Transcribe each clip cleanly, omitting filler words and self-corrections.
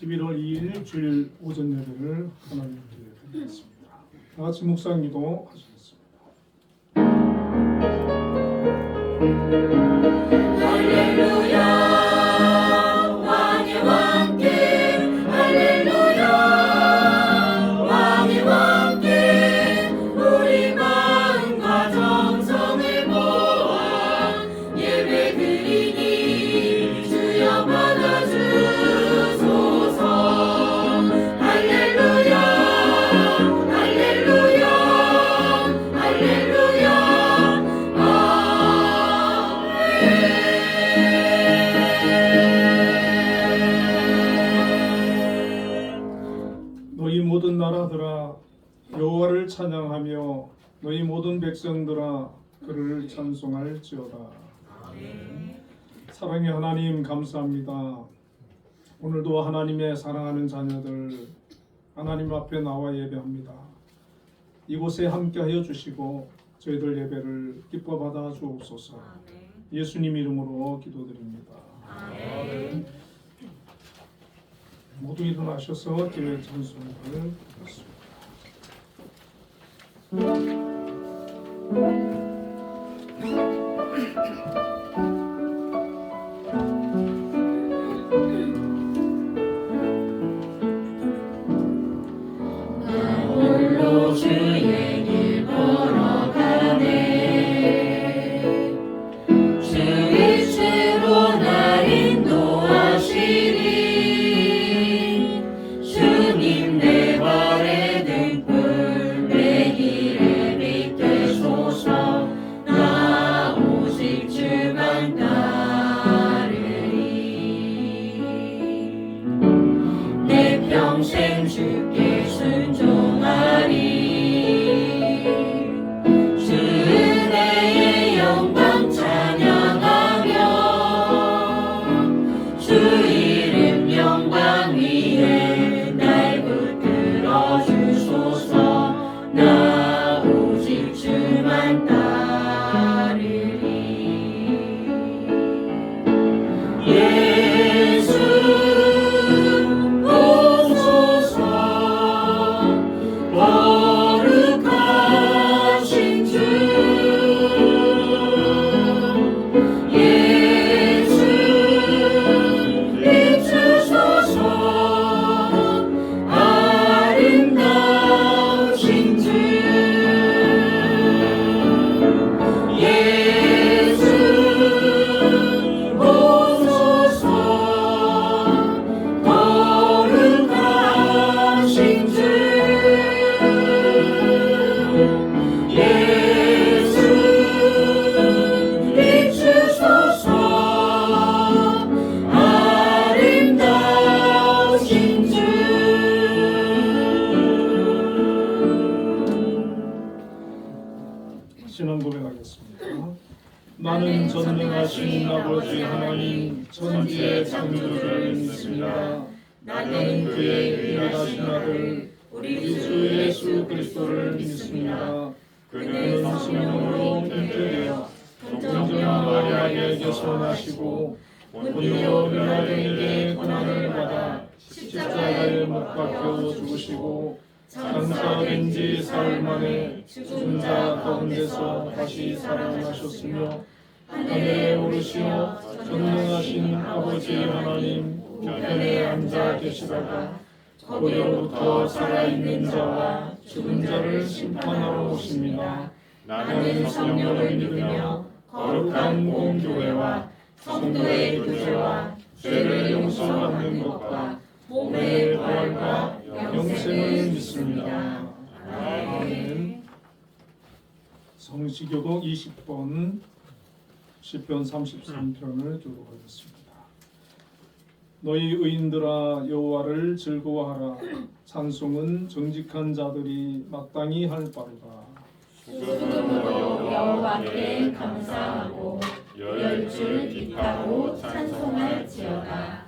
11월 2일 주일 오전 예배를 하나님께 드리겠습니다. 다 같이 묵상 기도 하시겠습니다. 할렐루야 왕의 왕께 할렐루야 왕의 왕께 우리 마음과 정성을 모아 예배드리니 주여 받아주소서. 할렐루야 할렐루야 할렐루야 너희 모든 나라들아 여호와를 찬양하며 너희 모든 백성들아 그를 찬송할지어다. 사랑의 하나님 감사합니다. 오늘도 하나님의 사랑하는 자녀들 하나님 앞에 나와 예배합니다. 이곳에 함께하여 주시고 저희들 예배를 기뻐 받아 주옵소서. 예수님 이름으로 기도드립니다. 모두 일어나셔서 교회 찬송을 드렸습니다. 홀로 주의 길 걸어가네. 주의 주로 날 인도하시리. 주님 내 발의 등불 내 길에 빛 되소서. 나 오직 주만 따르리. 내 평생 주께 순종하리. 주 은혜의 영광 찬양하며 주 이름 영광 위에 날 붙들어 주소서. 나 오직 주만 따르리. 예수 오소서. 거룩하신 주 예수 비추소서. 아름다우신 주 예수 오소서. 거룩하신 주 예수 비추소서. 아름다우신 주. 신앙 고백하겠습니다. 나는 전능하신 아버지 하나님 천지의 창조주를 믿습니다. 나는 그의 유일하신 아들 우리 주 예수 그리스도를 믿습니다. 그는 성령으로 잉태되어 동정 마리아에게서 나시고 본요 빌라도에게 고난을 받아 십자가에 못 박혀 죽으시고 장사된 지 사흘 만에 죽은 자 가운데서 다시 살아나셨으며 하늘에 오르시어 전능하신 아버지 하나님 우편에 앉아 계시다가 거기로부터 살아있는 자와 죽은 자를 심판하러 오십니다. 나는 성령을 믿으며 거룩한 공교회와 성도의 교제와 죄를 용서받는 것과 몸의 부활과 영생을 믿습니다. 아멘. 성시교독 20번 시편 33편을 교독하겠습니다. 너희 의인들아 여호와를 즐거워하라. 찬송은 정직한 자들이 마땅히 할 바로다. 수금으로 여호와께 감사하고 열줄 기타로 찬송할지어다.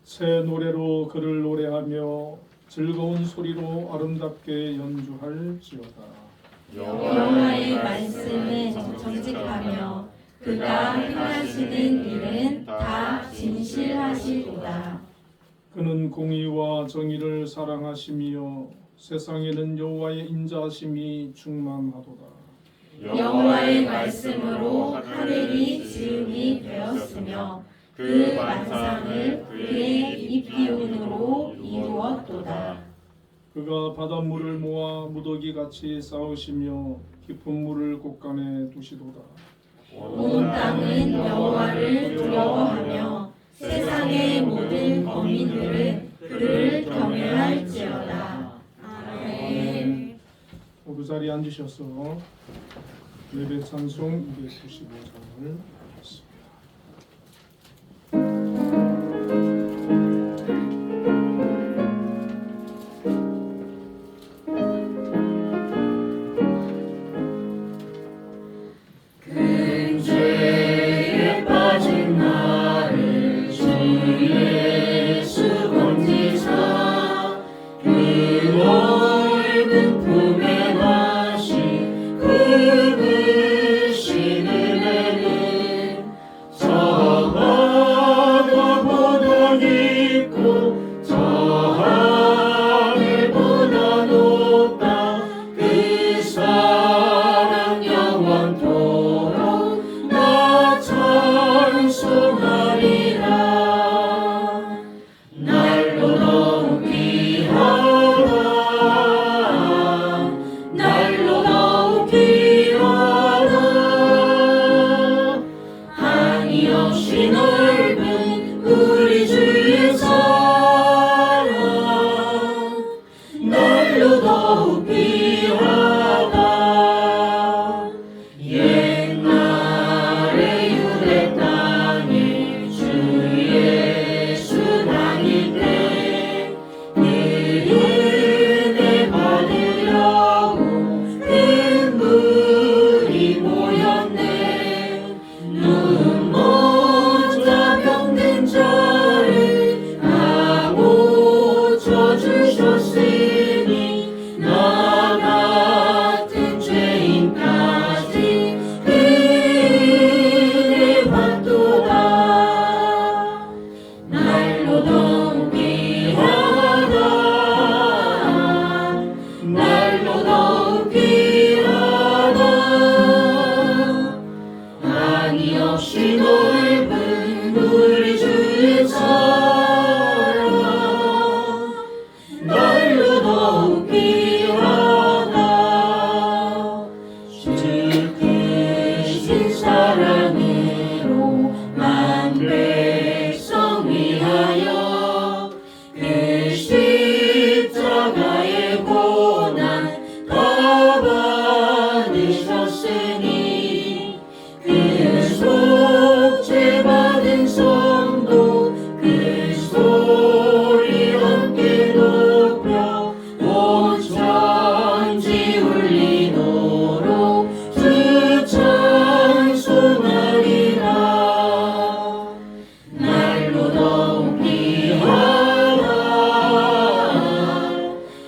새 노래로 그를 노래하며 즐거운 소리로 아름답게 연주할지어다. 여호와의 말씀은 정직하며 그가 행하시는 일은 다 진실하시도다. 그는 공의와 정의를 사랑하시며 세상에는 여호와의 인자하심이 충만하도다. 여호와의 말씀으로 하늘이 지음이 되었으며 그 만상을 그의 입 기운으로 이루었도다. 그가 바닷물을 모아 무더기같이 쌓으시며 깊은 물을 곳간에 두시도다. 온 땅은 여호와를 두려워하며 세상의 모든 거민들은 그를 경외할지어다. 아멘. 모두 자리에 앉으셔서 예배 찬송 295장을 하겠습니다. 큰 죄에 빠진 나를 주 예수 건지사 그 넓은 품에 다시 그으신 은혜는 저 바다보다 깊고 저 하늘보다 높다. 그 사랑 영원토록 나 찬송하리라. 날로 더욱 귀하다. 날로 더욱 귀하다. 한이 없이 넓은 우리 주의 사랑. 날로 더욱 귀하다. 옛날에 유대 땅에 주 예수 다닐 때 그 은혜 받으려고 큰 물이 모였네. 눈 먼저 병든 자를 다 고쳐주셨으니 나 같은 죄인까지 그 은혜 받도다. 날로 더욱 귀하다. 날로 더욱 귀하다. 한이 없이 넓은 우리 주의 사랑. 날로 더욱 귀하다. 주 크신 사랑으로 만 백성 위하여 그 십자가의 고난 다 받으셨으니 그 속죄 받은 성도 그 소리 함께 높여 온 천지 울리도록 주 찬송하리라. 날로 더욱 귀하다.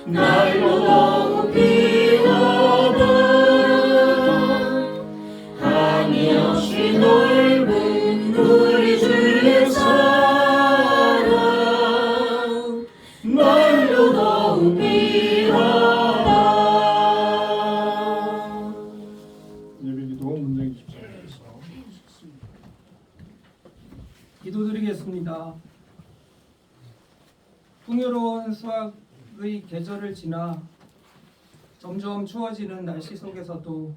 날로 더욱 귀하다. 한이 없이 넓은 우리 주의 사랑. 날로 더욱 귀하다. 예배기도 문정희 집사님께서 하셨습니다. 기도드리겠습니다. 풍요로운 수확의 계절을 지나 점점 추워지는 날씨 속에서도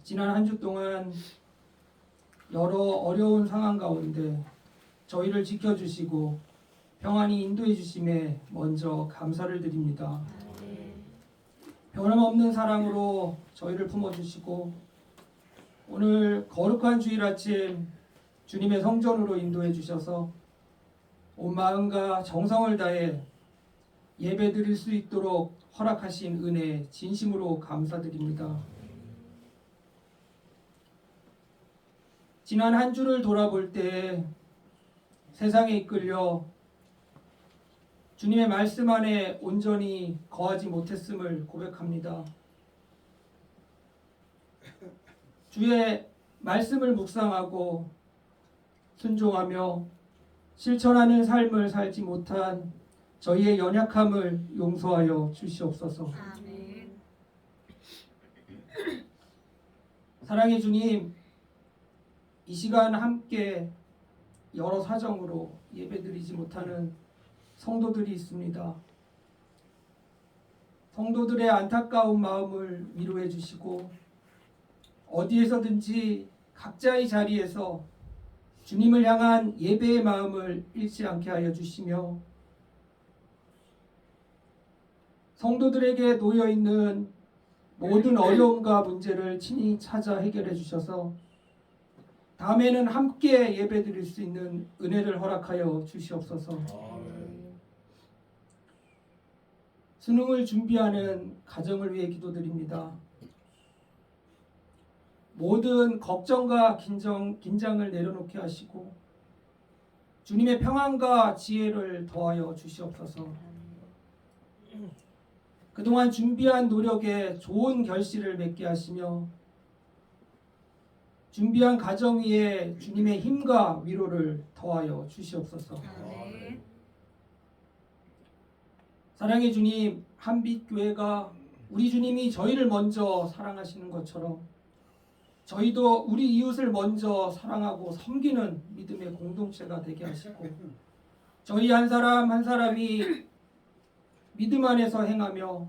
지난 한 주 동안 여러 어려운 상황 가운데 저희를 지켜주시고 평안히 인도해 주심에 먼저 감사를 드립니다. 변함없는 사랑으로 저희를 품어주시고 오늘 거룩한 주일 아침 주님의 성전으로 인도해 주셔서 온 마음과 정성을 다해 예배 드릴 수 있도록 허락하신 은혜 진심으로 감사드립니다. 지난 한 주를 돌아볼 때 세상에 이끌려 주님의 말씀 안에 온전히 거하지 못했음을 고백합니다. 주의 말씀을 묵상하고 순종하며 실천하는 삶을 살지 못한 저희의 연약함을 용서하여 주시옵소서. 아멘. 사랑의 주님, 이 시간 함께 여러 사정으로 예배드리지 못하는 성도들이 있습니다. 성도들의 안타까운 마음을 위로해 주시고 어디에서든지 각자의 자리에서 주님을 향한 예배의 마음을 잃지 않게 하여 주시며 성도들에게 놓여 있는 모든 어려움과 문제를 친히 찾아 해결해 주셔서 다음에는 함께 예배드릴 수 있는 은혜를 허락하여 주시옵소서. 수능을 준비하는 가정을 위해 기도드립니다. 모든 걱정과 긴장을 내려놓게 하시고 주님의 평안과 지혜를 더하여 주시옵소서. 그동안 준비한 노력에 좋은 결실을 맺게 하시며 준비한 가정 위에 주님의 힘과 위로를 더하여 주시옵소서. 아멘. 사랑의 주님, 한빛교회가 우리 주님이 저희를 먼저 사랑하시는 것처럼 저희도 우리 이웃을 먼저 사랑하고 섬기는 믿음의 공동체가 되게 하시고 저희 한 사람 한 사람이 믿음 안에서 행하며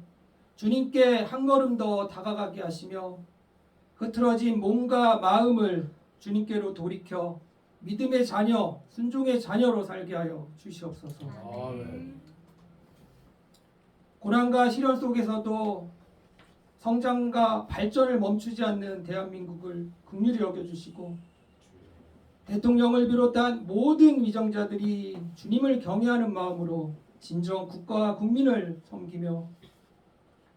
주님께 한 걸음 더 다가가게 하시며 흐트러진 몸과 마음을 주님께로 돌이켜 믿음의 자녀, 순종의 자녀로 살게 하여 주시옵소서. 아멘. 고난과 시련 속에서도 성장과 발전을 멈추지 않는 대한민국을 긍휼히 여겨주시고 대통령을 비롯한 모든 위정자들이 주님을 경외하는 마음으로 진정 국가와 국민을 섬기며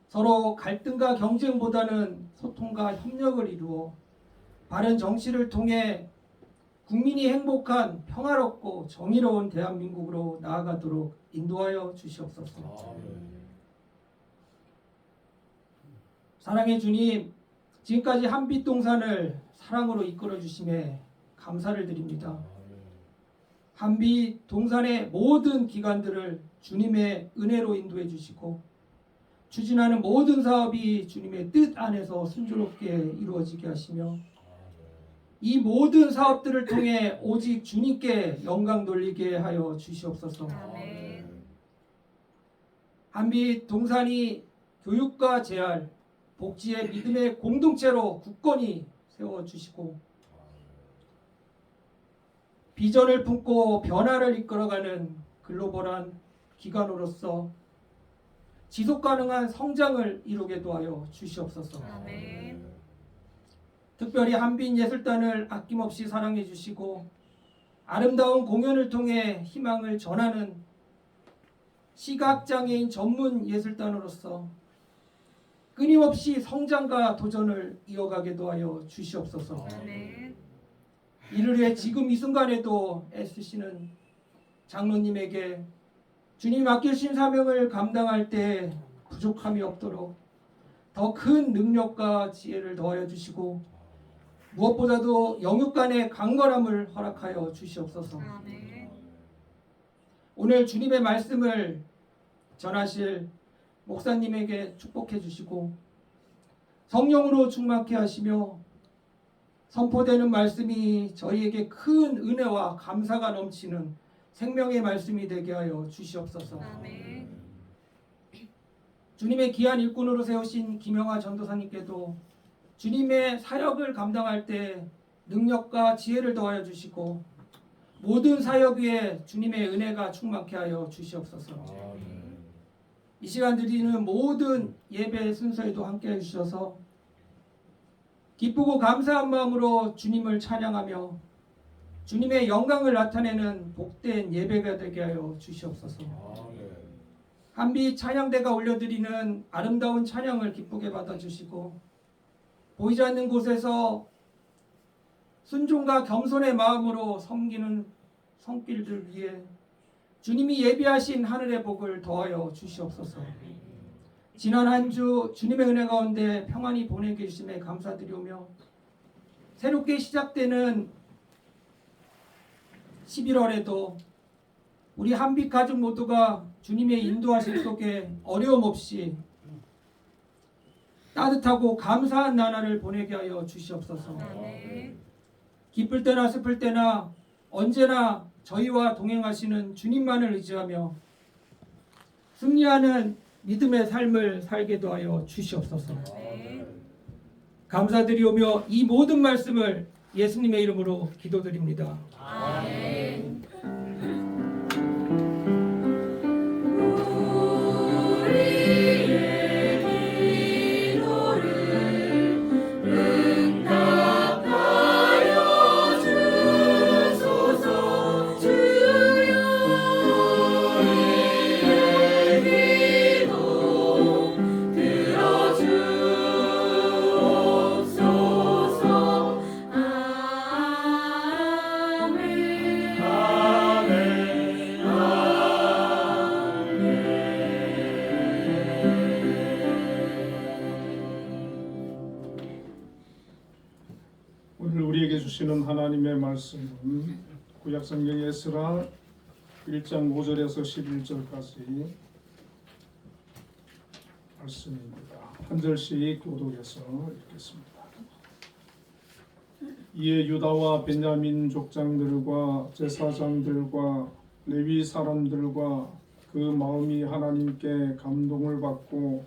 서로 갈등과 경쟁보다는 소통과 협력을 이루어 바른 정치를 통해 국민이 행복한 평화롭고 정의로운 대한민국으로 나아가도록 인도하여 주시옵소서. 사랑의 주님, 지금까지 한빛동산을 사랑으로 이끌어 주심에 감사를 드립니다. 한빛동산의 모든 기관들을 주님의 은혜로 인도해 주시고 추진하는 모든 사업이 주님의 뜻 안에서 순조롭게 이루어지게 하시며 이 모든 사업들을 통해 오직 주님께 영광 돌리게 하여 주시옵소서. 아멘. 한빛동산이 교육과 재활, 복지의 믿음의 공동체로 굳건히 세워주시고 비전을 품고 변화를 이끌어가는 글로벌한 기관으로서 지속가능한 성장을 이루게 도하여 주시옵소서. 아멘. 특별히 한빛예술단을 아낌없이 사랑해 주시고 아름다운 공연을 통해 희망을 전하는 시각장애인 전문 예술단으로서 끊임없이 성장과 도전을 이어가게 도하여 주시옵소서. 아멘. 이를 위해 지금 이 순간에도 애쓰시는 장로님에게 주님 맡기신 사명을 감당할 때 부족함이 없도록 더 큰 능력과 지혜를 더하여 주시고 무엇보다도 영육 간의 강건함을 허락하여 주시옵소서. 아멘. 오늘 주님의 말씀을 전하실 목사님에게 축복해 주시고 성령으로 충만케 하시며 선포되는 말씀이 저희에게 큰 은혜와 감사가 넘치는 생명의 말씀이 되게 하여 주시옵소서. 아멘. 주님의 귀한 일꾼으로 세우신 김영하 전도사님께도 주님의 사역을 감당할 때 능력과 지혜를 더하여 주시고 모든 사역 위에 주님의 은혜가 충만케 하여 주시옵소서. 이 시간 드리는 모든 예배 순서에도 함께 해주셔서 기쁘고 감사한 마음으로 주님을 찬양하며 주님의 영광을 나타내는 복된 예배가 되게 하여 주시옵소서. 한빛 찬양대가 올려드리는 아름다운 찬양을 기쁘게 받아주시고 보이지 않는 곳에서 순종과 겸손의 마음으로 섬기는 손길들 위해 주님이 예비하신 하늘의 복을 더하여 주시옵소서. 지난 한 주 주님의 은혜 가운데 평안히 보내게 해주심에 감사드리오며 새롭게 시작되는 11월에도 우리 한빛 가족 모두가 주님의 인도하심 속에 어려움 없이 따뜻하고 감사한 나날을 보내게 하여 주시옵소서. 아멘. 기쁠 때나 슬플 때나 언제나 저희와 동행하시는 주님만을 의지하며 승리하는 믿음의 삶을 살게도 하여 주시옵소서. 아멘. 감사드리오며 이 모든 말씀을 예수님의 이름으로 기도드립니다. 아멘. 오늘 우리에게 주시는 하나님의 말씀은 구약성경 에스라 1장 5절에서 11절까지 말씀입니다. 한 절씩 교독해서 읽겠습니다. 이에 유다와 베냐민 족장들과 제사장들과 레위 사람들과 그 마음이 하나님께 감동을 받고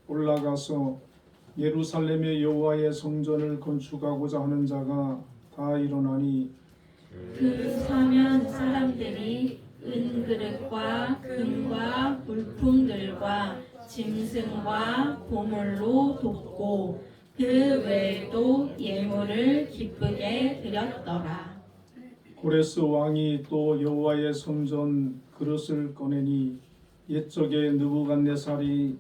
올라가서 예루살렘의 여호와의 성전을 건축하고자 하는 자가 다 일어나니 그 서면 사람들이 은그릇과 금과 물품들과 짐승과 보물로 돕고 그 외에도 예물을 기쁘게 드렸더라. 고레스 왕이 또 여호와의 성전 그릇을 꺼내니 옛적에 느부갓네살이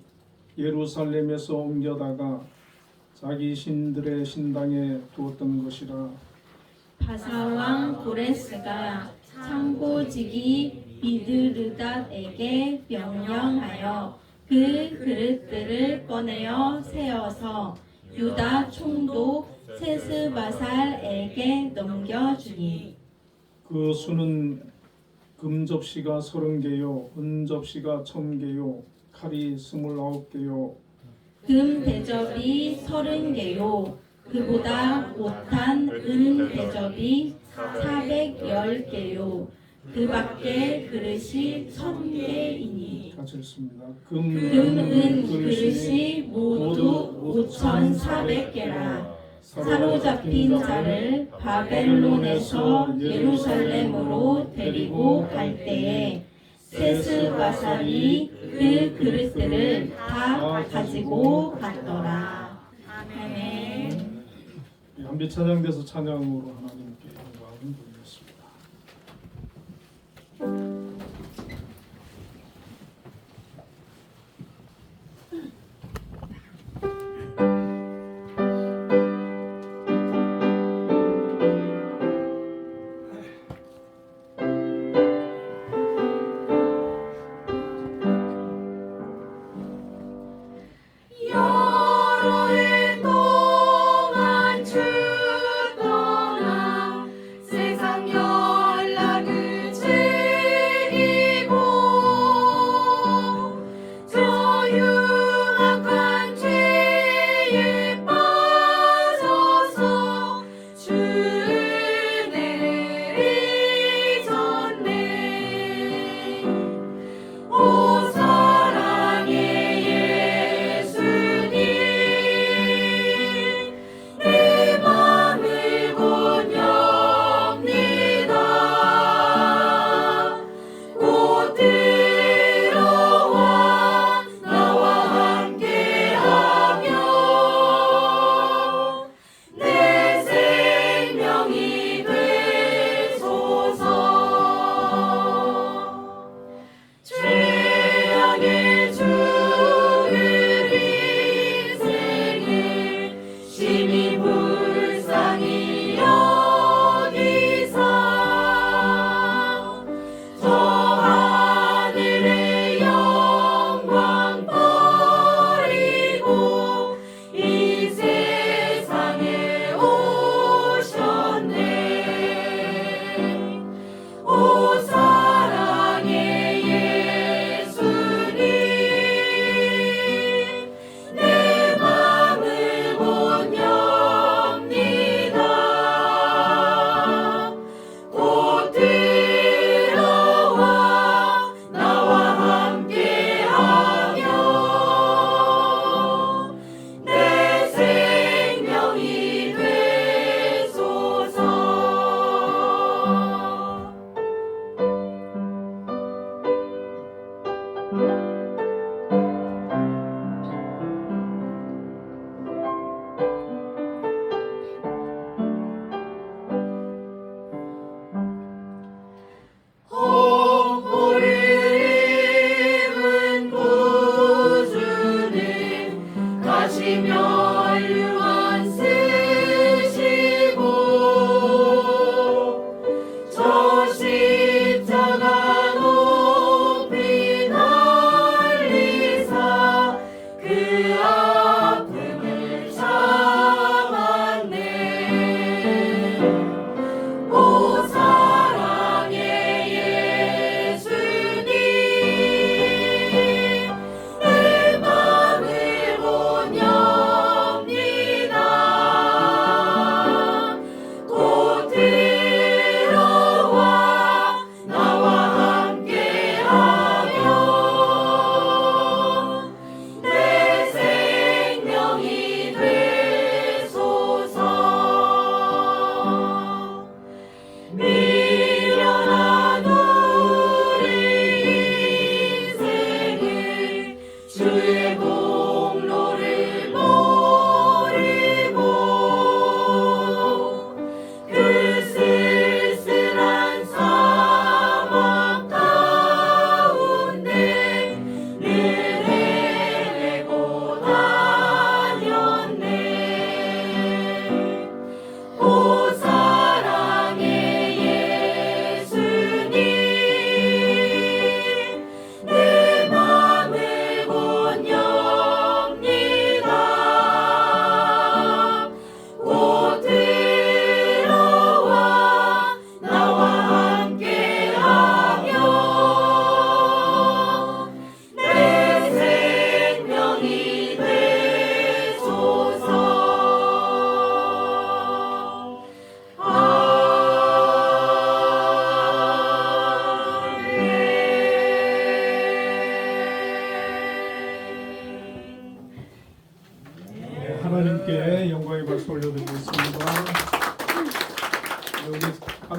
예루살렘에서 옮겨다가 자기 신들의 신당에 두었던 것이라. 바사왕 고레스가 창고지기 미드르닷에게 명령하여 그 그릇들을 꺼내어 세워서 유다 총독 세스바살에게 넘겨주니 그 수는 금 접시가 30개요 은 접시가 1000개요 칼이 29개요 금 대접이 30개요 그보다 못한 은 대접이 410개요 그 밖에 그릇이 1000개이니 같이 읽습니다. 금은 그릇이 모두 5400개라 사로잡힌 자를 바벨론에서 예루살렘으로 데리고 갈 때에 세스바살이 그 그릇들을 다 가지고 갔더라. 아멘. 한빛 찬양돼서 찬양으로 하나님께 영광을 돌리겠습니다. 여러 해 동안 죽거나 세상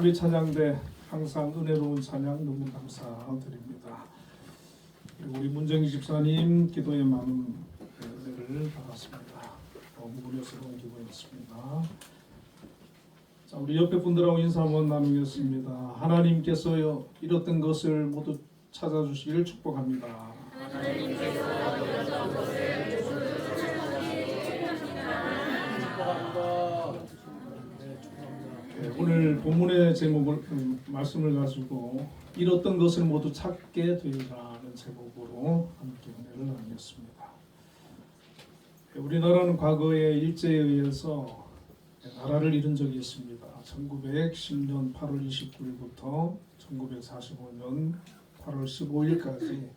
3위 찬양대 항상 은혜로운 찬양 너무 감사드립니다. 그리고 우리 문정희 집사님 기도에 많은 은혜를 받았습니다. 너무 은혜스러운 기도였습니다. 자, 우리 옆에 분들하고 인사 한번 나누겠습니다. 하나님께서 잃었던 것을 모두 찾아주시기를 축복합니다. 네, 오늘 본문의 제목을 말씀을 가지고 잃었던 것을 모두 찾게 되리라는 제목으로 함께 은혜를 나누겠습니다. 네, 우리나라는 과거에 일제에 의해서 나라를 잃은 적이 있습니다. 1910년 8월 29일부터 1945년 8월 15일까지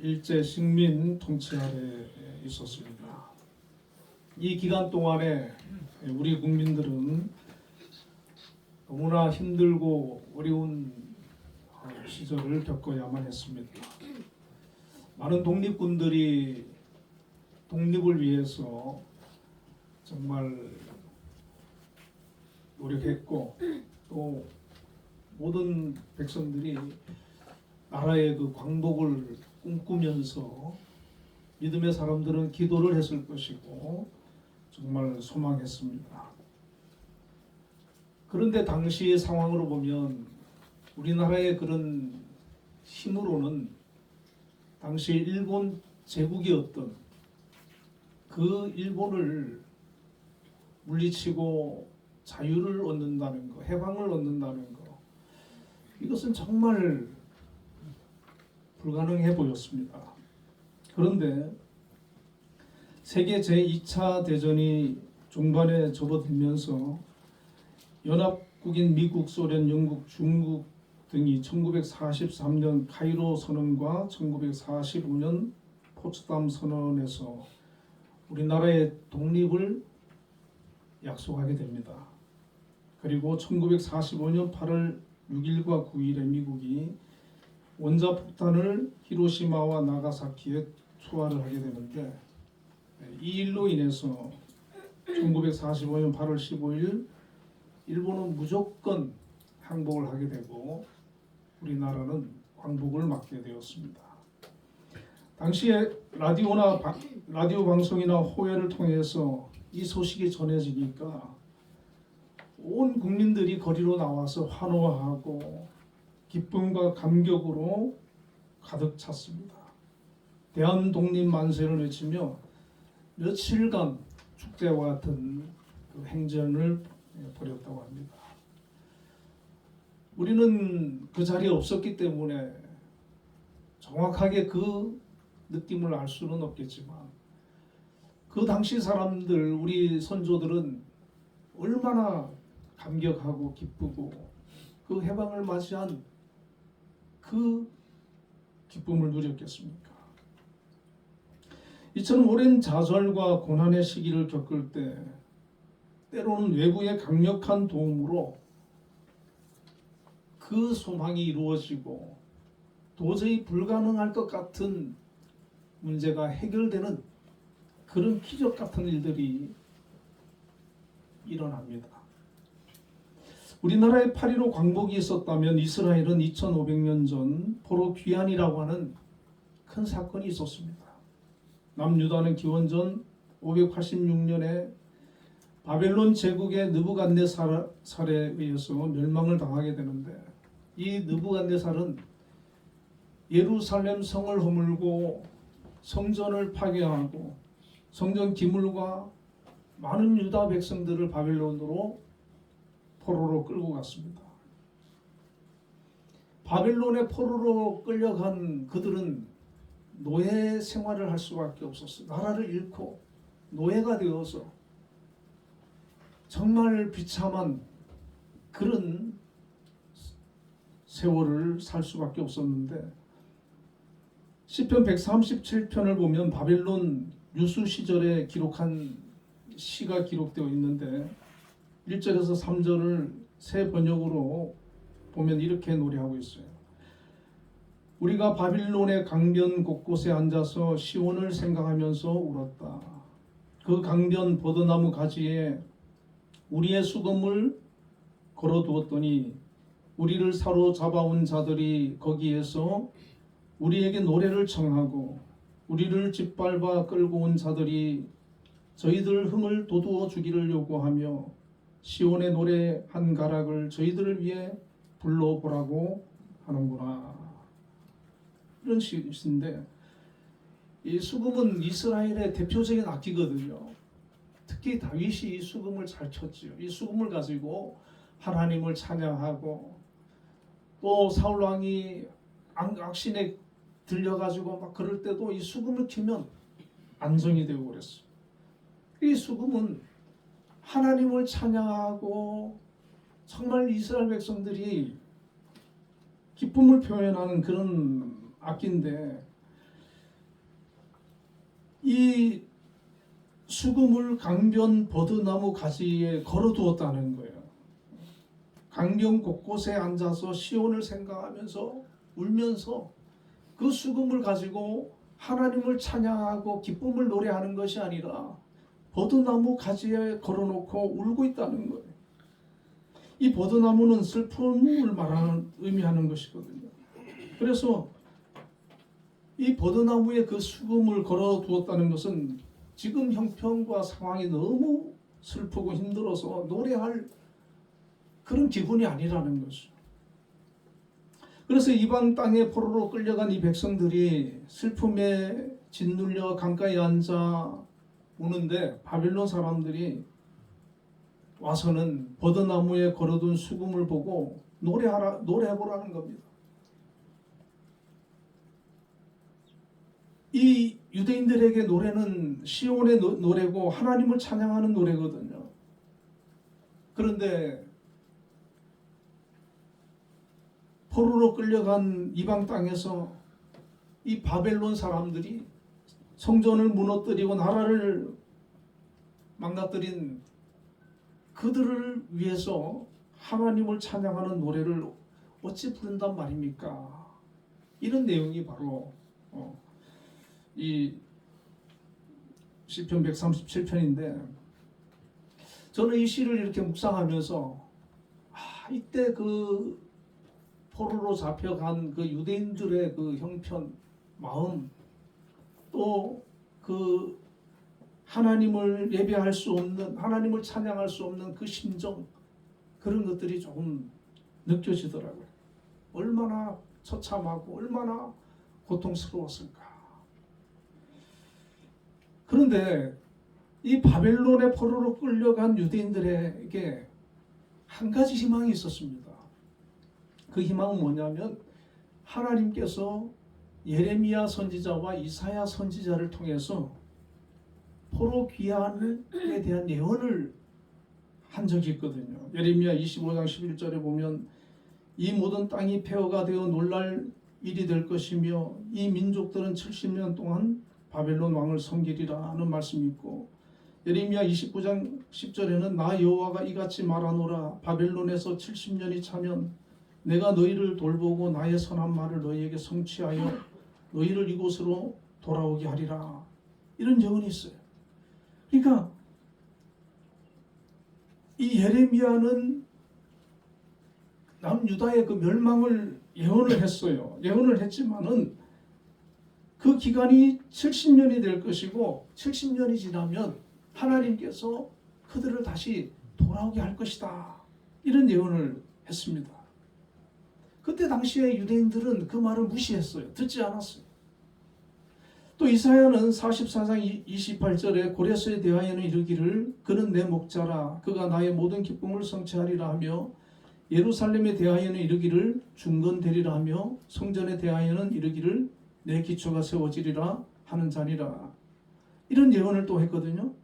일제 식민 통치 아래 있었습니다. 이 기간 동안에 우리 국민들은 너무나 힘들고 어려운 시절을 겪어야만 했습니다. 많은 독립군들이 독립을 위해서 정말 노력했고 또 모든 백성들이 나라의 그 광복을 꿈꾸면서 믿음의 사람들은 기도를 했을 것이고 정말 소망했습니다. 그런데 당시의 상황으로 보면 우리나라의 그런 힘으로는 당시 일본 제국이었던 그 일본을 물리치고 자유를 얻는다는 거, 해방을 얻는다는 거, 이것은 정말 불가능해 보였습니다. 그런데 세계 제2차 대전이 중반에 접어들면서 연합국인 미국, 소련, 영국, 중국 등이 1943년 카이로 선언과 1945년 포츠담 선언에서 우리나라의 독립을 약속하게 됩니다. 그리고 1945년 8월 6일과 9일에 미국이 원자폭탄을 히로시마와 나가사키에 투하를 하게 되는데 이 일로 인해서 1945년 8월 15일 일본은 무조건 항복을 하게 되고 우리나라는 광복을 맞게 되었습니다. 당시에 라디오 방송이나 호회를 통해서 이 소식이 전해지니까 온 국민들이 거리로 나와서 환호하고 기쁨과 감격으로 가득 찼습니다. 대한 독립 만세를 외치며 며칠간 축제와 같은 그 행전을 벌였다고 합니다. 우리는 그 자리에 없었기 때문에 정확하게 그 느낌을 알 수는 없겠지만 그 당시 사람들, 우리 선조들은 얼마나 감격하고 기쁘고 그 해방을 맞이한 그 기쁨을 누렸겠습니까? 이처럼 오랜 좌절과 고난의 시기를 겪을 때 때로는 외부의 강력한 도움으로 그 소망이 이루어지고 도저히 불가능할 것 같은 문제가 해결되는 그런 기적 같은 일들이 일어납니다. 우리나라에 8.15 광복이 있었다면 이스라엘은 2500년 전 포로 귀환이라고 하는 큰 사건이 있었습니다. 남유다는 기원전 586년에 바벨론 제국의 느부갓네살에 의해서 멸망을 당하게 되는데 이 느부갓네살은 예루살렘 성을 허물고 성전을 파괴하고 성전 기물과 많은 유다 백성들을 바벨론으로 포로로 끌고 갔습니다. 바벨론의 포로로 끌려간 그들은 노예 생활을 할 수밖에 없었어요. 나라를 잃고 노예가 되어서 정말 비참한 그런 세월을 살 수밖에 없었는데 시편 137편을 보면 바벨론 유수 시절에 기록한 시가 기록되어 있는데 1절에서 3절을 새 번역으로 보면 이렇게 노래하고 있어요. 우리가 바빌론의 강변 곳곳에 앉아서 시온을 생각하면서 울었다. 그 강변 버드나무 가지에 우리의 수금을 걸어두었더니 우리를 사로잡아온 자들이 거기에서 우리에게 노래를 청하고 우리를 짓밟아 끌고 온 자들이 저희들 흥을 돋우어 주기를 요구하며 시온의 노래 한 가락을 저희들을 위해 불러보라고 하는구나. 이런 시인데, 이 수금은 이스라엘의 대표적인 악기거든요. 특히 다윗이 이 수금을 잘 쳤지요. 이 수금을 가지고 하나님을 찬양하고, 또 사울 왕이 악신에 들려가지고 막 그럴 때도 이 수금을 키면 안정이 되고 그랬어요. 이 수금은 하나님을 찬양하고 정말 이스라엘 백성들이 기쁨을 표현하는 그런 악기인데, 이 수금을 강변 버드나무 가지에 걸어두었다는 거예요. 강변 곳곳에 앉아서 시온을 생각하면서 울면서 그 수금을 가지고 하나님을 찬양하고 기쁨을 노래하는 것이 아니라 버드나무 가지에 걸어놓고 울고 있다는 거예요. 이 버드나무는 슬픔을 의미하는 것이거든요. 그래서 이 버드나무에 그 수금을 걸어두었다는 것은 지금 형편과 상황이 너무 슬프고 힘들어서 노래할 그런 기분이 아니라는 것이죠. 그래서 이방 땅에 포로로 끌려간 이 백성들이 슬픔에 짓눌려 강가에 앉아 우는데, 바벨론 사람들이 와서는 버드나무에 걸어둔 수금을 보고 노래해보라는 겁니다. 이 유대인들에게 노래는 시온의 노래고 하나님을 찬양하는 노래거든요. 그런데 포로로 끌려간 이방 땅에서 이 바벨론 사람들이 성전을 무너뜨리고 나라를 망가뜨린 그들을 위해서 하나님을 찬양하는 노래를 어찌 부른단 말입니까? 이런 내용이 바로 이 시편 137편인데, 저는 이 시를 이렇게 묵상하면서 이때 그 포로로 잡혀간 그 유대인들의 그 형편, 마음, 또 그 하나님을 예배할 수 없는, 하나님을 찬양할 수 없는 그 심정, 그런 것들이 조금 느껴지더라고요. 얼마나 처참하고 얼마나 고통스러웠을까. 그런데 이 바벨론의 포로로 끌려간 유대인들에게 한 가지 희망이 있었습니다. 그 희망은 뭐냐면, 하나님께서 예레미야 선지자와 이사야 선지자를 통해서 포로 귀환에 대한 예언을 한 적이 있거든요. 예레미야 25장 11절에 보면 이 모든 땅이 폐허가 되어 놀랄 일이 될 것이며 이 민족들은 70년 동안 바벨론 왕을 섬기리라 하는 말씀이 있고, 예레미야 29장 10절에는 나 여호와가 이같이 말하노라 바벨론에서 70년이 차면 내가 너희를 돌보고 나의 선한 말을 너희에게 성취하여 너희를 이곳으로 돌아오게 하리라. 이런 예언이 있어요. 그러니까 이 예레미야는 남유다의 그 멸망을 예언을 했어요. 예언을 했지만은 그 기간이 70년이 될 것이고 70년이 지나면 하나님께서 그들을 다시 돌아오게 할 것이다. 이런 예언을 했습니다. 그때 당시에 유대인들은 그 말을 무시했어요. 듣지 않았어요. 또 이사야는 44장 28절에 고레스에 대하여는 이르기를 그는 내 목자라 그가 나의 모든 기쁨을 성취하리라 하며 예루살렘에 대하여는 이르기를 중건되리라 하며 성전에 대하여는 이르기를 내 기초가 세워지리라 하는 자니라. 이런 예언을 또 했거든요.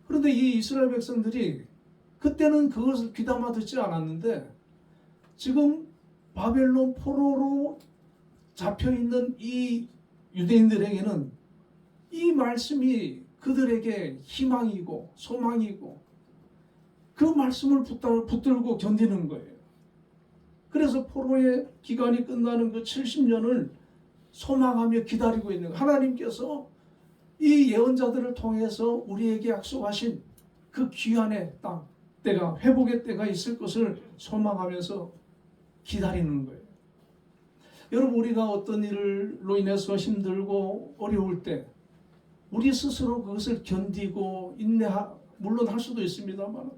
그런데 이 이스라엘 백성들이 그때는 그것을 귀담아 듣지 않았는데, 지금 바벨론 포로로 잡혀있는 이 유대인들에게는 이 말씀이 그들에게 희망이고 소망이고 그 말씀을 붙들고 견디는 거예요. 그래서 포로의 기간이 끝나는 그 70년을 소망하며 기다리고 있는 거예요. 하나님께서 이 예언자들을 통해서 우리에게 약속하신 그 귀환의 땅 때가, 회복의 때가 있을 것을 소망하면서 기다리는 거예요. 여러분, 우리가 어떤 일로 인해서 힘들고 어려울 때 우리 스스로 그것을 견디고 물론 할 수도 있습니다만,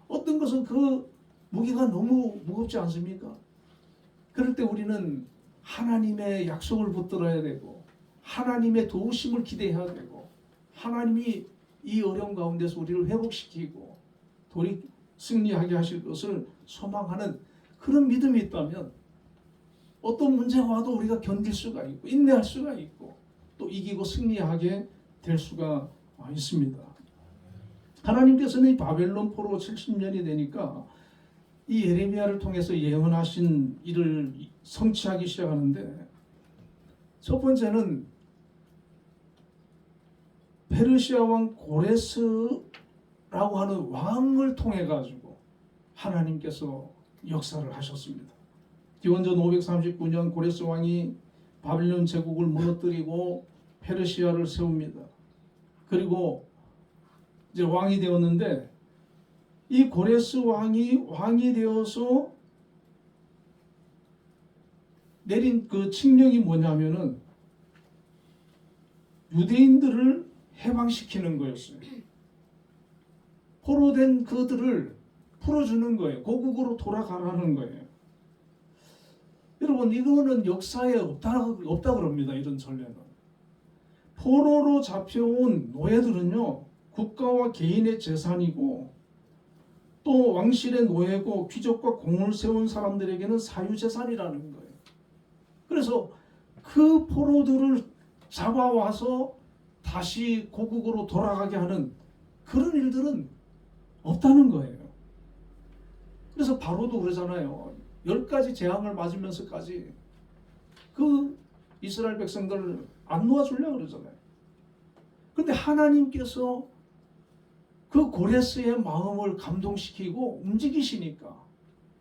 어떤 것은 그 무게가 너무 무겁지 않습니까? 그럴 때 우리는 하나님의 약속을 붙들어야 되고 하나님의 도우심을 기대해야 되고, 하나님이 이 어려움 가운데서 우리를 회복시키고 승리하게 하실 것을 소망하는 그런 믿음이 있다면 어떤 문제가 와도 우리가 견딜 수가 있고 인내할 수가 있고 또 이기고 승리하게 될 수가 있습니다. 하나님께서는 이 바벨론 포로 70년이 되니까 이 예레미야를 통해서 예언하신 일을 성취하기 시작하는데, 첫 번째는 페르시아 왕 고레스라고 하는 왕을 통해 가지고 하나님께서 역사를 하셨습니다. 기원전 539년 고레스 왕이 바빌론 제국을 무너뜨리고 페르시아를 세웁니다. 그리고 이제 왕이 되었는데, 이 고레스 왕이 되어서 내린 그 칙령이 뭐냐면은 유대인들을 해방시키는 거였어요. 포로된 그들을 풀어주는 거예요. 고국으로 돌아가라는 거예요. 여러분, 이거는 역사에 없다 그럽니다. 이런 전례는. 포로로 잡혀온 노예들은요, 국가와 개인의 재산이고 또 왕실의 노예고 귀족과 공을 세운 사람들에게는 사유재산이라는 거예요. 그래서 그 포로들을 잡아와서 다시 고국으로 돌아가게 하는 그런 일들은 없다는 거예요. 그래서 바로도 그러잖아요. 10가지 재앙을 맞으면서까지 그 이스라엘 백성들을 안 놓아주려고 그러잖아요. 그런데 하나님께서 그 고레스의 마음을 감동시키고 움직이시니까,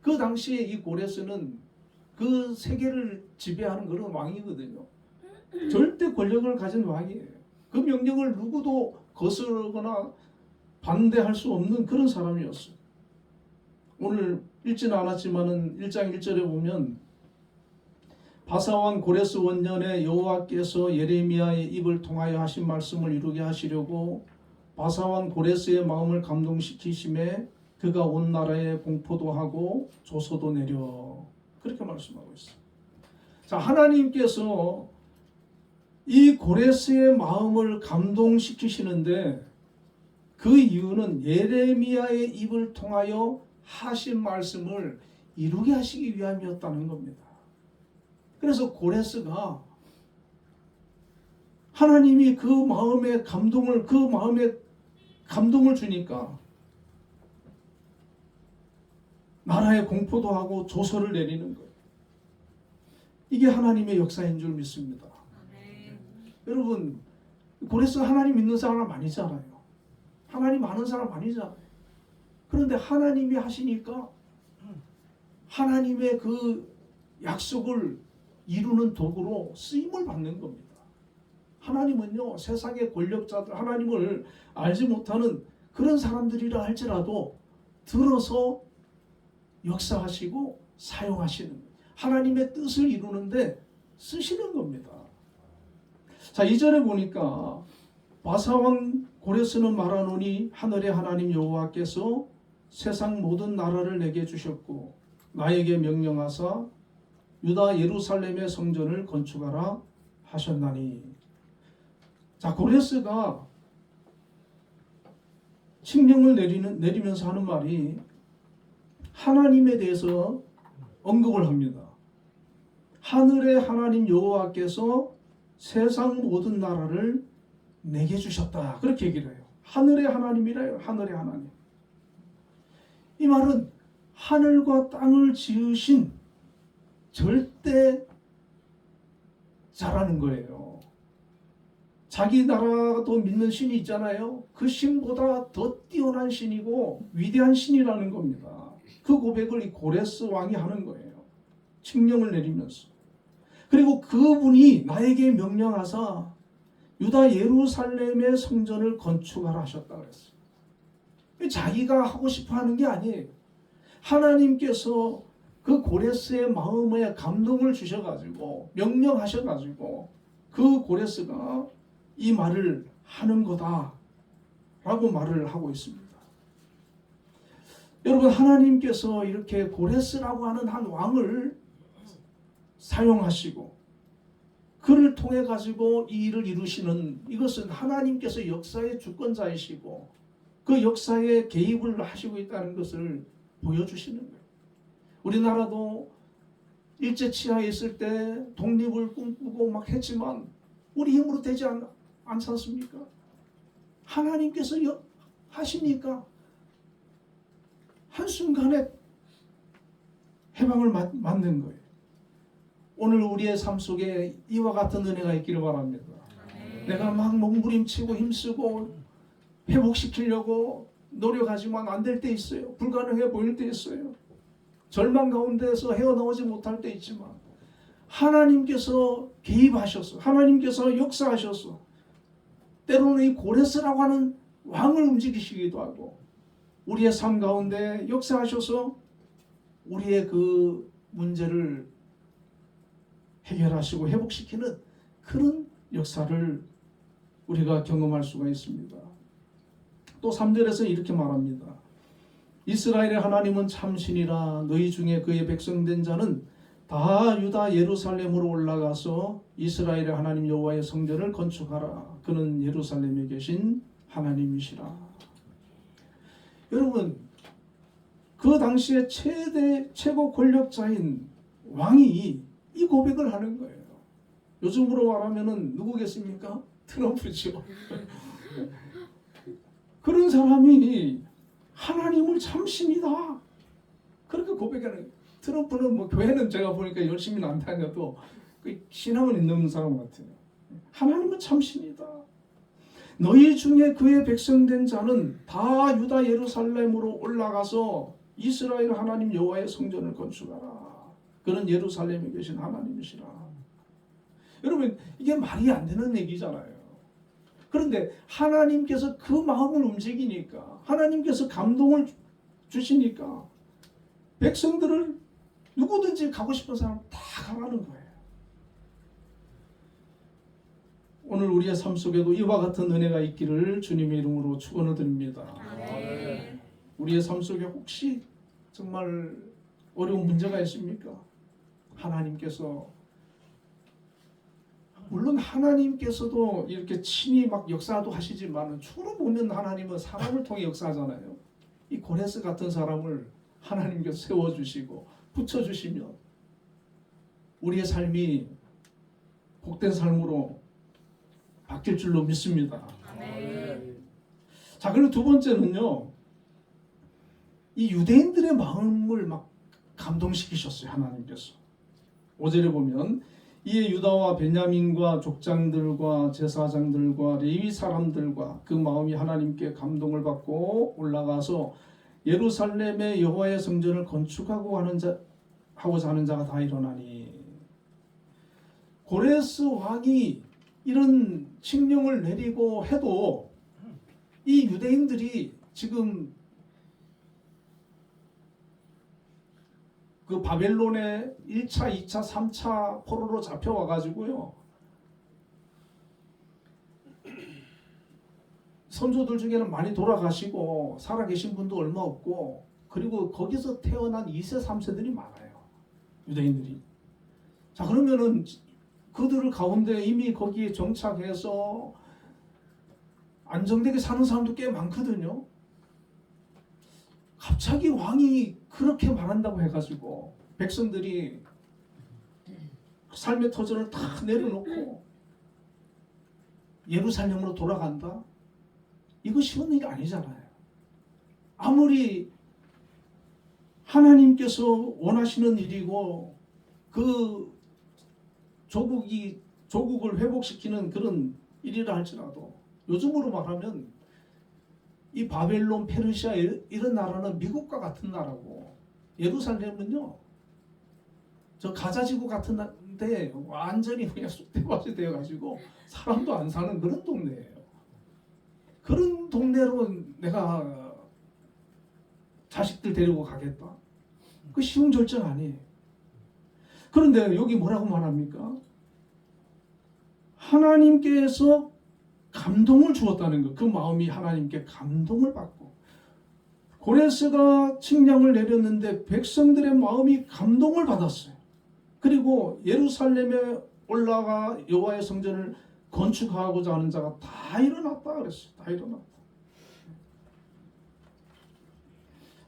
그 당시에 이 고레스는 그 세계를 지배하는 그런 왕이거든요. 절대 권력을 가진 왕이에요. 그 명령을 누구도 거스르거나 반대할 수 없는 그런 사람이었어요. 오늘 읽지는 않았지만은 1장 1절에 보면 바사왕 고레스 원년에 여호와께서 예레미야의 입을 통하여 하신 말씀을 이루게 하시려고 바사왕 고레스의 마음을 감동시키심에 그가 온 나라에 공포도 하고 조서도 내려, 그렇게 말씀하고 있어요. 자, 하나님께서 이 고레스의 마음을 감동시키시는데 그 이유는 예레미야의 입을 통하여 하신 말씀을 이루게 하시기 위함이었다는 겁니다. 그래서 고레스가 하나님이 그 마음에 감동을 주니까 나라에 공포도 하고 조서를 내리는 거예요. 이게 하나님의 역사인 줄 믿습니다. 여러분, 고레스 하나님 믿는 사람 아니잖아요. 하나님 아는 사람 아니잖아요. 그런데 하나님이 하시니까 하나님의 그 약속을 이루는 도구로 쓰임을 받는 겁니다. 하나님은요, 세상의 권력자들, 하나님을 알지 못하는 그런 사람들이라 할지라도 들어서 역사하시고 사용하시는, 하나님의 뜻을 이루는데 쓰시는 겁니다. 자, 2절에 보니까 바사왕 고레스는 말하노니 하늘의 하나님 여호와께서 세상 모든 나라를 내게 주셨고 나에게 명령하사 유다 예루살렘의 성전을 건축하라 하셨나니. 자, 고레스가 칙령을 내리면서 하는 말이 하나님에 대해서 언급을 합니다. 하늘의 하나님 여호와께서 세상 모든 나라를 내게 주셨다, 그렇게 얘기를 해요. 하늘의 하나님이래요. 하늘의 하나님. 이 말은 하늘과 땅을 지으신 절대 자라는 거예요. 자기 나라도 믿는 신이 있잖아요. 그 신보다 더 뛰어난 신이고 위대한 신이라는 겁니다. 그 고백을 이 고레스 왕이 하는 거예요. 칙령을 내리면서. 그리고 그분이 나에게 명령하사 유다 예루살렘의 성전을 건축하라 하셨다 그랬어요. 자기가 하고 싶어 하는 게 아니에요. 하나님께서 그 고레스의 마음에 감동을 주셔가지고 명령하셔가지고 그 고레스가 이 말을 하는 거다라고 말을 하고 있습니다. 여러분, 하나님께서 이렇게 고레스라고 하는 한 왕을 사용하시고 그를 통해 가지고 이 일을 이루시는, 이것은 하나님께서 역사의 주권자이시고 그 역사에 개입을 하시고 있다는 것을 보여주시는 거예요. 우리나라도 일제치하에 있을 때 독립을 꿈꾸고 막 했지만 우리 힘으로 되지 않지 않습니까? 하나님께서 하시니까 한순간에 해방을 맞는 거예요. 오늘 우리의 삶 속에 이와 같은 은혜가 있기를 바랍니다. 내가 막 몸부림치고 힘쓰고 회복시키려고 노력하지만 안 될 때 있어요. 불가능해 보일 때 있어요. 절망 가운데서 헤어나오지 못할 때 있지만 하나님께서 개입하셔서 하나님께서 역사하셔서 때로는 이 고레스라고 하는 왕을 움직이시기도 하고 우리의 삶 가운데 역사하셔서 우리의 그 문제를 해결하시고 회복시키는 그런 역사를 우리가 경험할 수가 있습니다. 또 3절에서 이렇게 말합니다. 이스라엘의 하나님은 참신이라 너희 중에 그의 백성된 자는 다 유다 예루살렘으로 올라가서 이스라엘의 하나님 여호와의 성전을 건축하라. 그는 예루살렘에 계신 하나님이시라. 여러분, 그 당시에 최고 권력자인 왕이 이 고백을 하는 거예요. 요즘으로 말하면은 누구겠습니까? 트럼프죠. 그런 사람이 하나님을 참신이다 그렇게 고백하는 거예요. 트럼프는 뭐 교회는 제가 보니까 열심히 안 다녀도 그 신앙은 있는 사람 같아요. 하나님은 참신이다. 너희 중에 그의 백성된 자는 다 유다 예루살렘으로 올라가서 이스라엘 하나님 여호와의 성전을 건축하라. 그는 예루살렘에 계신 하나님이시라. 여러분, 이게 말이 안 되는 얘기잖아요. 그런데 하나님께서 그 마음을 움직이니까 하나님께서 감동을 주시니까 백성들을 누구든지 가고 싶은 사람 다 가라는 거예요. 오늘 우리의 삶 속에도 이와 같은 은혜가 있기를 주님의 이름으로 축원을 드립니다. 우리의 삶 속에 혹시 정말 어려운 문제가 있습니까? 하나님께서, 물론 하나님께서도 이렇게 친히 막 역사도 하시지만 주로 보면 하나님은 사람을 통해 역사하잖아요. 이 고레스 같은 사람을 하나님께서 세워주시고 붙여주시면 우리의 삶이 복된 삶으로 바뀔 줄로 믿습니다. 자, 그리고 두 번째는요, 이 유대인들의 마음을 막 감동시키셨어요. 하나님께서 5절에 보면 이에 유다와 베냐민과 족장들과 제사장들과 레위 사람들과 그 마음이 하나님께 감동을 받고 올라가서 예루살렘의 여호와의 성전을 건축하고자 하는 자가 다 일어나니. 고레스 왕이 이런 칙령을 내리고 해도 이 유대인들이 지금 그 바벨론의 1차, 2차, 3차 포로로 잡혀와 가지고요, 선조들 중에는 많이 돌아가시고 살아계신 분도 얼마 없고, 그리고 거기서 태어난 2세, 3세들이 많아요. 유대인들이. 자, 그러면은 그들 가운데 이미 거기에 정착해서 안정되게 사는 사람도 꽤 많거든요. 갑자기 왕이 그렇게 말한다고 해가지고 백성들이 삶의 터전을 다 내려놓고 예루살렘으로 돌아간다? 이거 쉬운 일이 아니잖아요. 아무리 하나님께서 원하시는 일이고 그 조국을 회복시키는 그런 일이라 할지라도, 요즘으로 말하면 이 바벨론, 페르시아 이런 나라는 미국과 같은 나라고, 예루살렘은요 저 가자지구 같은 데 완전히 그냥 쑥대밭이 되어가지고 사람도 안 사는 그런 동네예요. 그런 동네로 내가 자식들 데리고 가겠다. 그 쉬운 결정 아니에요. 그런데 여기 뭐라고 말합니까? 하나님께서 감동을 주었다는 것. 그 마음이 하나님께 감동을 받고 고레스가 칙령을 내렸는데 백성들의 마음이 감동을 받았어요. 그리고 예루살렘에 올라가 여호와의 성전을 건축하고자 하는 자가 다 일어났다 그랬어요. 다 일어났다.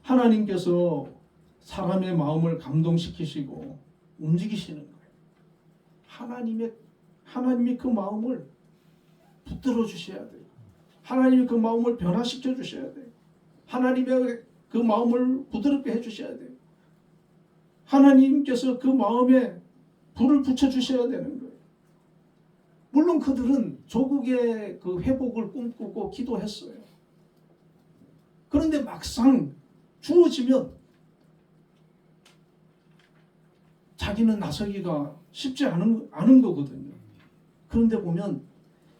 하나님께서 사람의 마음을 감동시키시고 움직이시는 거예요. 하나님이 그 마음을 붙들어 주셔야 돼요. 하나님이 그 마음을 변화시켜 주셔야 돼요. 하나님의 그 마음을 부드럽게 해 주셔야 돼요. 하나님께서 그 마음에 불을 붙여 주셔야 되는 거예요. 물론 그들은 조국의 그 회복을 꿈꾸고 기도했어요. 그런데 막상 주어지면 자기는 나서기가 쉽지 않은 거거든요. 그런데 보면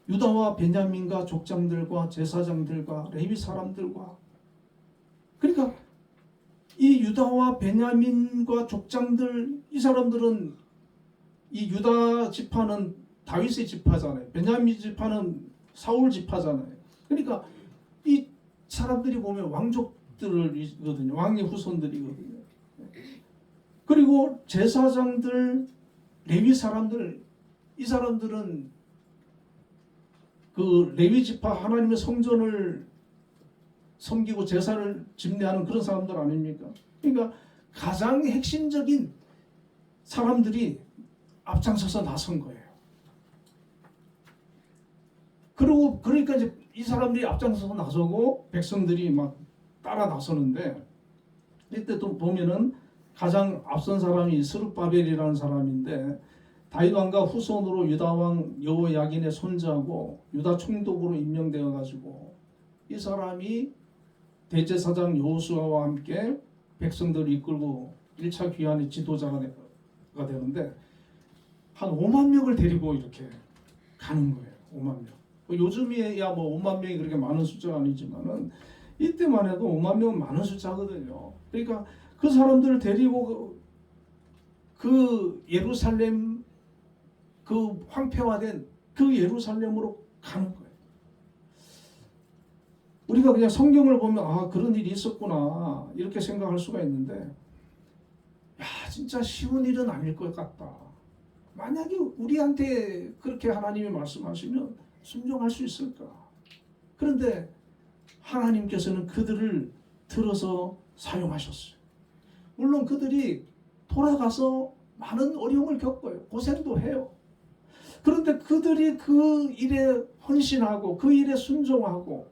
유다와 베냐민과 족장들과 제사장들과 레위 사람들과 그러니까 이 유다와 베냐민과 족장들 이 사람들은 이 유다 지파는 다윗의 지파잖아요. 베냐민 지파는 사울 지파잖아요. 그러니까 이 사람들이 보면 왕족들이거든요. 왕의 후손들이거든요. 그리고 제사장들, 레위 사람들 이 사람들은 그 레위 지파 하나님의 성전을 섬기고 제사를 집례하는 그런 사람들 아닙니까? 그러니까 가장 핵심적인 사람들이 앞장서서 나선 거예요. 그리고 그러니까 이제 이 사람들이 앞장서서 나서고 백성들이 막 따라 나서는데 이때 또 보면은 가장 앞선 사람이 스룹바벨이라는 사람인데 다윗 왕과 후손으로 유다 왕 여호야긴의 손자고 유다 총독으로 임명되어 가지고 이 사람이 대제사장 여호수아와 함께 백성들을 이끌고 1차 귀환의 지도자가 되는데 한 5만 명을 데리고 이렇게 가는 거예요. 5만 명. 요즘이야 뭐 5만 명이 그렇게 많은 숫자가 아니지만은 이때만 해도 5만 명은 많은 숫자거든요. 그러니까 그 사람들을 데리고 그 예루살렘 그 황폐화된 그 예루살렘으로 가는 거예요. 우리가 그냥 성경을 보면 아 그런 일이 있었구나 이렇게 생각할 수가 있는데 야 진짜 쉬운 일은 아닐 것 같다. 만약에 우리한테 그렇게 하나님이 말씀하시면 순종할 수 있을까? 그런데 하나님께서는 그들을 들어서 사용하셨어요. 물론 그들이 돌아가서 많은 어려움을 겪어요. 고생도 해요. 그런데 그들이 그 일에 헌신하고 그 일에 순종하고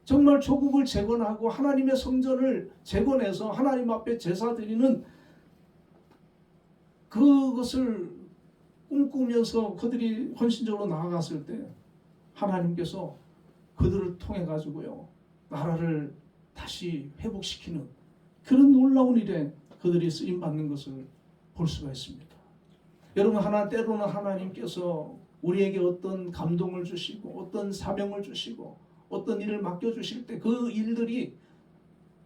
정말 조국을 재건하고 하나님의 성전을 재건해서 하나님 앞에 제사 드리는 그것을 꿈꾸면서 그들이 헌신적으로 나아갔을 때 하나님께서 그들을 통해 가지고요 나라를 다시 회복시키는 그런 놀라운 일에 그들이 쓰임 받는 것을 볼 수가 있습니다. 여러분 때로는 하나님께서 우리에게 어떤 감동을 주시고 어떤 사명을 주시고 어떤 일을 맡겨주실 때 그 일들이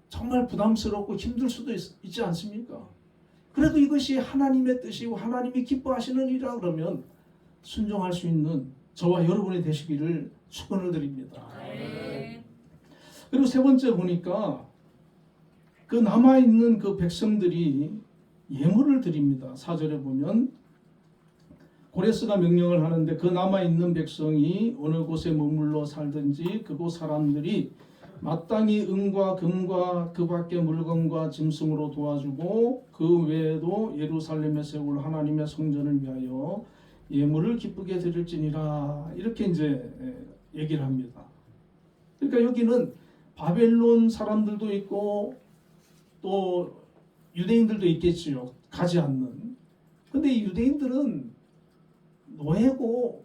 정말 부담스럽고 힘들 수도 있지 않습니까? 그래도 이것이 하나님의 뜻이고 하나님이 기뻐하시는 일이라 그러면 순종할 수 있는 저와 여러분이 되시기를 축원을 드립니다. 그리고 세 번째 보니까 그 남아있는 그 백성들이 예물을 드립니다. 4절에 보면 고레스가 명령을 하는데 그 남아있는 백성이 어느 곳에 머물러 살든지 그곳 사람들이 마땅히 은과 금과 그 밖의 물건과 짐승으로 도와주고 그 외에도 예루살렘에 세울 하나님의 성전을 위하여 예물을 기쁘게 드릴지니라 이렇게 이제 얘기를 합니다. 그러니까 여기는 바벨론 사람들도 있고 또 유대인들도 있겠지요. 가지 않는. 근데 이 유대인들은 노예고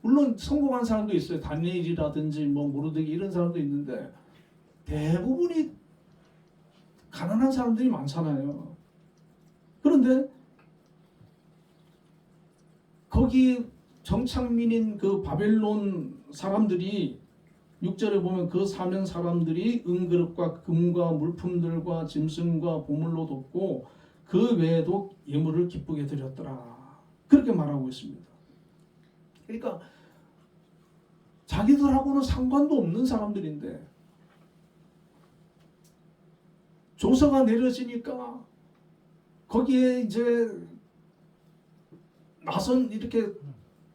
물론 성공한 사람도 있어요. 다니엘이라든지 뭐 모르드게 이런 사람도 있는데 대부분이 가난한 사람들이 많잖아요. 그런데 거기 정착민인 그 바벨론 사람들이 6절에 보면 그 사면 사람들이 은그릇과 금과 물품들과 짐승과 보물로 돕고 그 외에도 예물을 기쁘게 드렸더라. 그렇게 말하고 있습니다. 그러니까 자기들하고는 상관도 없는 사람들인데 조서가 내려지니까 거기에 이제 나선 이렇게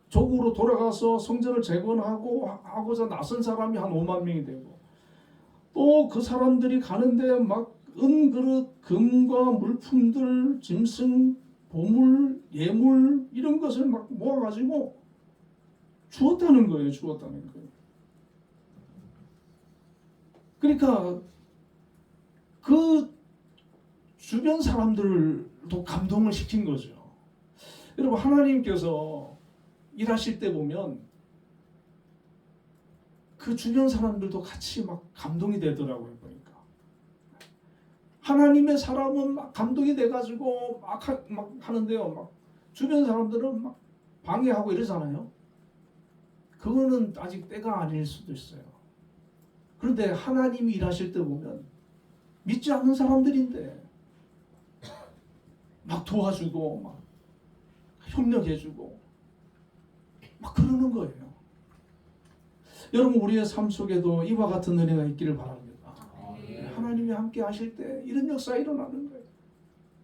조국으로 돌아가서 성전을 재건하고 하고자 나선 사람이 한 5만 명이 되고 또 그 사람들이 가는데 막 은그릇, 금과 물품들, 짐승, 보물, 예물 이런 것을 막 모아가지고 주었다는 거예요. 주었다는 거예요. 그러니까 그 주변 사람들도 감동을 시킨 거죠. 여러분 하나님께서 일하실 때 보면 그 주변 사람들도 같이 막 감동이 되더라고요. 보니까 하나님의 사람은 막 감동이 돼가지고 막 하는데요. 막 주변 사람들은 막 방해하고 이러잖아요. 그거는 아직 때가 아닐 수도 있어요. 그런데 하나님이 일하실 때 보면 믿지 않는 사람들인데 막 도와주고 막 협력해주고 막 그러는 거예요. 여러분 우리의 삶 속에도 이와 같은 은혜가 있기를 바랍니다. 하나님이 함께 하실 때 이런 역사가 일어나는 거예요.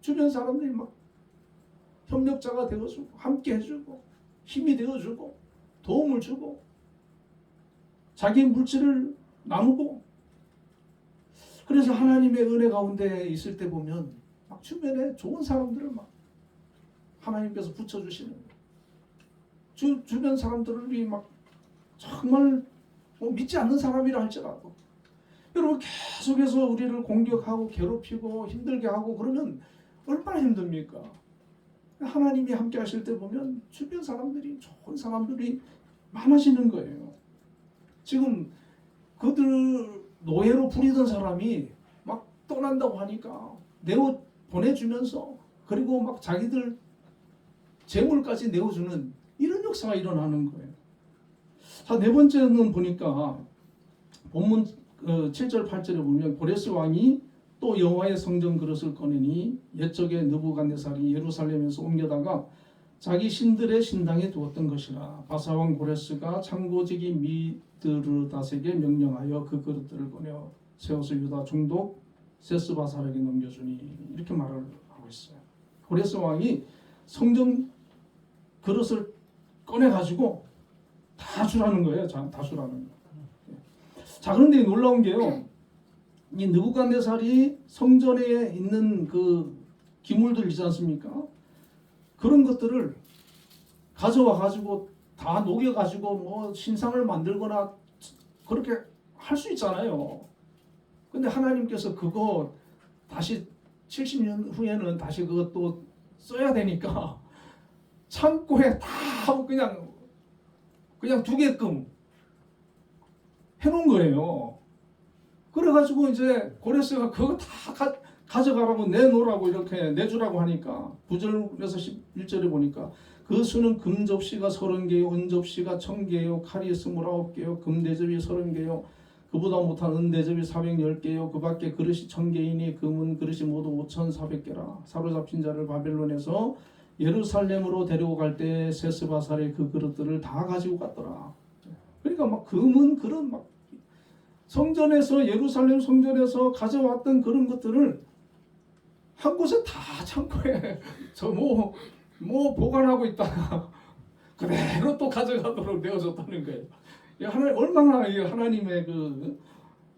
주변 사람들이 막 협력자가 되어주고 함께 해주고 힘이 되어주고 도움을 주고 자기의 물질을 나누고 그래서 하나님의 은혜 가운데 있을 때 보면 막 주변에 좋은 사람들을 막 하나님께서 붙여주시는 거예요. 주변 사람들이 막 정말 믿지 않는 사람이라 할지라도 여러분 계속해서 우리를 공격하고 괴롭히고 힘들게 하고 그러면 얼마나 힘듭니까? 하나님이 함께 하실 때 보면 주변 사람들이 좋은 사람들이 많아지는 거예요. 지금 그들 노예로 부리던 사람이 막 떠난다고 하니까 내어 보내주면서 그리고 막 자기들 재물까지 내어주는 이런 역사가 일어나는 거예요. 자, 네 번째는 보니까 본문 7절 8절에 보면 고레스 왕이 또 여호와의 성전 그릇을 꺼내니 옛적에 느부갓네살이 예루살렘에서 옮겨다가 자기 신들의 신당에 두었던 것이라. 바사왕 고레스가 창고지기 미드르닷에게 명령하여 그 그릇들을 꺼내 세워서 유다 총독 세스바살에게 넘겨주니 이렇게 말을 하고 있어요. 고레스 왕이 성전 그릇을 꺼내가지고 다 주라는 거예요. 다 주라는 거예요. 자, 그런데 놀라운 게요. 이 느부갓네살이 성전에 있는 그 기물들 있지 않습니까? 그런 것들을 가져와 가지고 다 녹여 가지고 뭐 신상을 만들거나 그렇게 할 수 있잖아요. 근데 하나님께서 그거 다시 70년 후에는 다시 그것도 써야 되니까 창고에 다 하고 그냥 두게끔 해놓은 거예요. 그래가지고 이제 고레스가 그거 다 가져가라고 내놓으라고 이렇게 내주라고 하니까 9절에서 11절에 보니까 그 수는 금 접시가 30개요 은 접시가 1000개요 칼이 29개요 금 대접이 30개요 그보다 못한 은 대접이 410개요 그 밖에 그릇이 1000개이니 금은 그릇이 모두 5400개라. 사로잡힌 자를 바벨론에서 예루살렘으로 데리고 갈 때 세스바살의 그 그릇들을 다 가지고 갔더라. 그러니까 막 금은 그런 막 성전에서 예루살렘 성전에서 가져왔던 그런 것들을 한 곳에 다 창고에 뭐 보관하고 있다가 그대로 또 가져가도록 되어졌다는 거예요. 하나님 얼마나 하나님의 그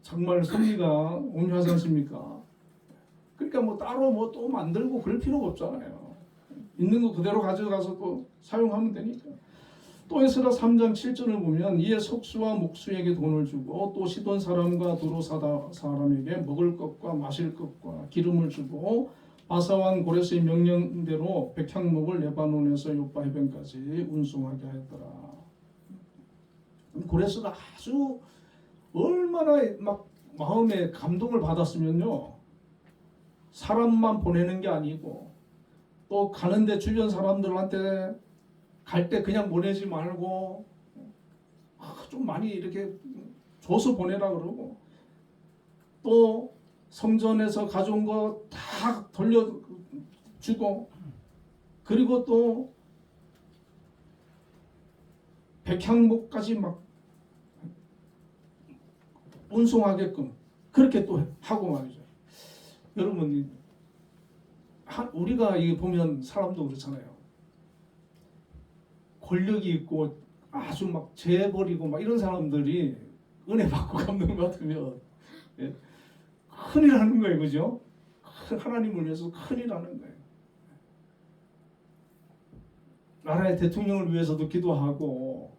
정말 섭리가 온유하지 않습니까? 그러니까 뭐 따로 뭐 또 만들고 그럴 필요가 없잖아요. 있는 거 그대로 가져가서 또 사용하면 되니까. 또 에스라 3장 7절을 보면 이에 속수와 목수에게 돈을 주고 또 시돈 사람과 두로 사람에게 먹을 것과 마실 것과 기름을 주고 바사왕 고레스의 명령대로 백향목을 레바논에서 요파 해변까지 운송하게 하였더라. 고레스가 아주 얼마나 막 마음에 감동을 받았으면요, 사람만 보내는 게 아니고 또 가는데 주변 사람들한테 갈 때 그냥 보내지 말고 좀 많이 이렇게 줘서 보내라 그러고 또 성전에서 가져온 거 다 돌려주고 그리고 또 백향목까지 막 운송하게끔 그렇게 또 하고 말이죠. 여러분 우리가 이게 보면 사람도 그렇잖아요. 권력이 있고 아주 막 재벌이고 막 이런 사람들이 은혜 받고 갚는 것 같으면 예? 큰일 하는 거예요, 그죠? 하나님을 위해서 큰일 하는 거예요. 나라의 대통령을 위해서도 기도하고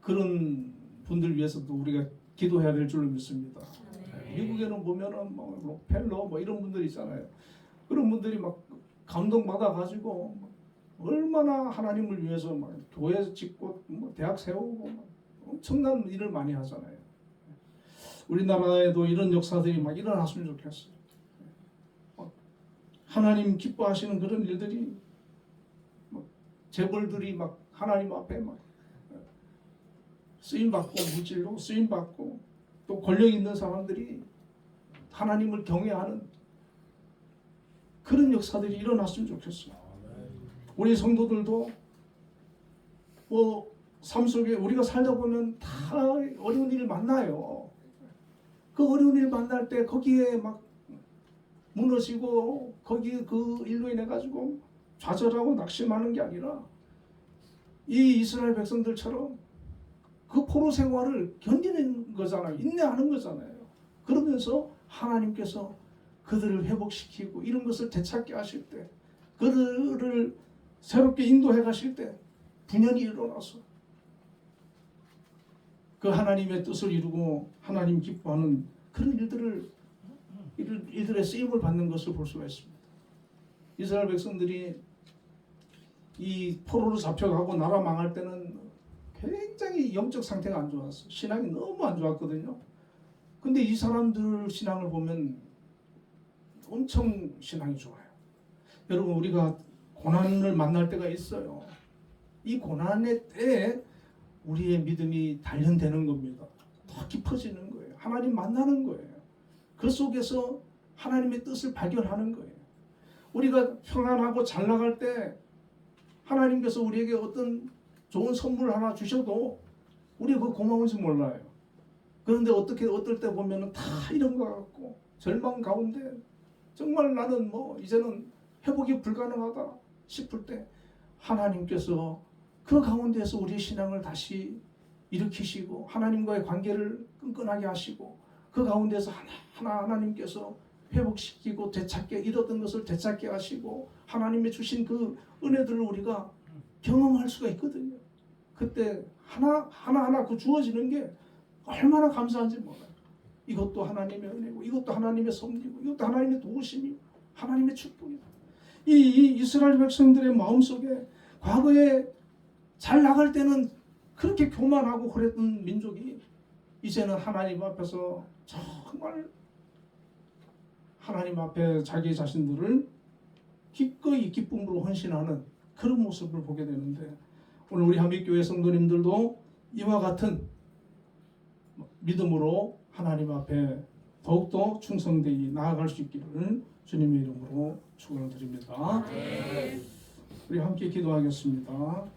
그런 분들 위해서도 우리가 기도해야 될 줄로 믿습니다. 미국에는 보면은 뭐 록펠러 뭐 이런 분들 있잖아요. 그런 분들이 막 감동받아 가지고 얼마나 하나님을 위해서 막 교회 짓고 뭐 대학 세우고 막 엄청난 일을 많이 하잖아요. 우리나라에도 이런 역사들이 막 일어났으면 좋겠어요. 하나님 기뻐하시는 그런 일들이 재벌들이 막 하나님 앞에 막 쓰임 받고 물질로 쓰임 받고 또 권력 있는 사람들이 하나님을 경외하는 그런 역사들이 일어났으면 좋겠어요. 우리 성도들도 뭐 삶 속에 우리가 살다 보면 다 어려운 일을 만나요. 그 어려운 일 만날 때 거기에 막 무너지고 거기 그 일로 인해 가지고 좌절하고 낙심하는 게 아니라 이 이스라엘 백성들처럼 그 포로 생활을 견디는 거잖아요. 인내하는 거잖아요. 그러면서 하나님께서 그들을 회복시키고 이런 것을 되찾게 하실 때 그들을 새롭게 인도해 가실 때 분연히 일어나서 그 하나님의 뜻을 이루고 하나님 기뻐하는 그런 일들의 쓰임을 받는 것을 볼 수가 있습니다. 이스라엘 백성들이 이 포로로 잡혀가고 나라 망할 때는 굉장히 영적 상태가 안 좋았어요. 신앙이 너무 안 좋았거든요. 근데 이 사람들 신앙을 보면 엄청 신앙이 좋아요. 여러분 우리가 고난을 만날 때가 있어요. 이 고난의 때에 우리의 믿음이 단련되는 겁니다. 더 깊어지는 거예요. 하나님 만나는 거예요. 그 속에서 하나님의 뜻을 발견하는 거예요. 우리가 평안하고 잘 나갈 때 하나님께서 우리에게 어떤 좋은 선물 하나 주셔도 우리 그거 고마운지 몰라요. 그런데 어떨 때 보면은 다 이런 것 같고 절망 가운데 정말 나는 뭐 이제는 회복이 불가능하다 싶을 때 하나님께서 그 가운데서 우리의 신앙을 다시 일으키시고 하나님과의 관계를 끈끈하게 하시고 그 가운데서 하나님께서 회복시키고 되찾게 잃었던 것을 되찾게 하시고 하나님의 주신 그 은혜들을 우리가 경험할 수가 있거든요. 그때 하나하나 그 주어지는 게 얼마나 감사한지 몰라요. 이것도 하나님의 은혜고 이것도 하나님의 섭리고 이것도 하나님의 도우심이고 하나님의 축복이다. 이 이스라엘 백성들의 마음속에 과거에 잘 나갈 때는 그렇게 교만하고 그랬던 민족이 이제는 하나님 앞에서 정말 하나님 앞에 자기 자신들을 기꺼이 기쁨으로 헌신하는 그런 모습을 보게 되는데 오늘 우리 한빛교회 성도님들도 이와 같은 믿음으로 하나님 앞에 더욱더 충성되이 나아갈 수 있기를 주님의 이름으로 축원을 드립니다. 우리 함께 기도하겠습니다.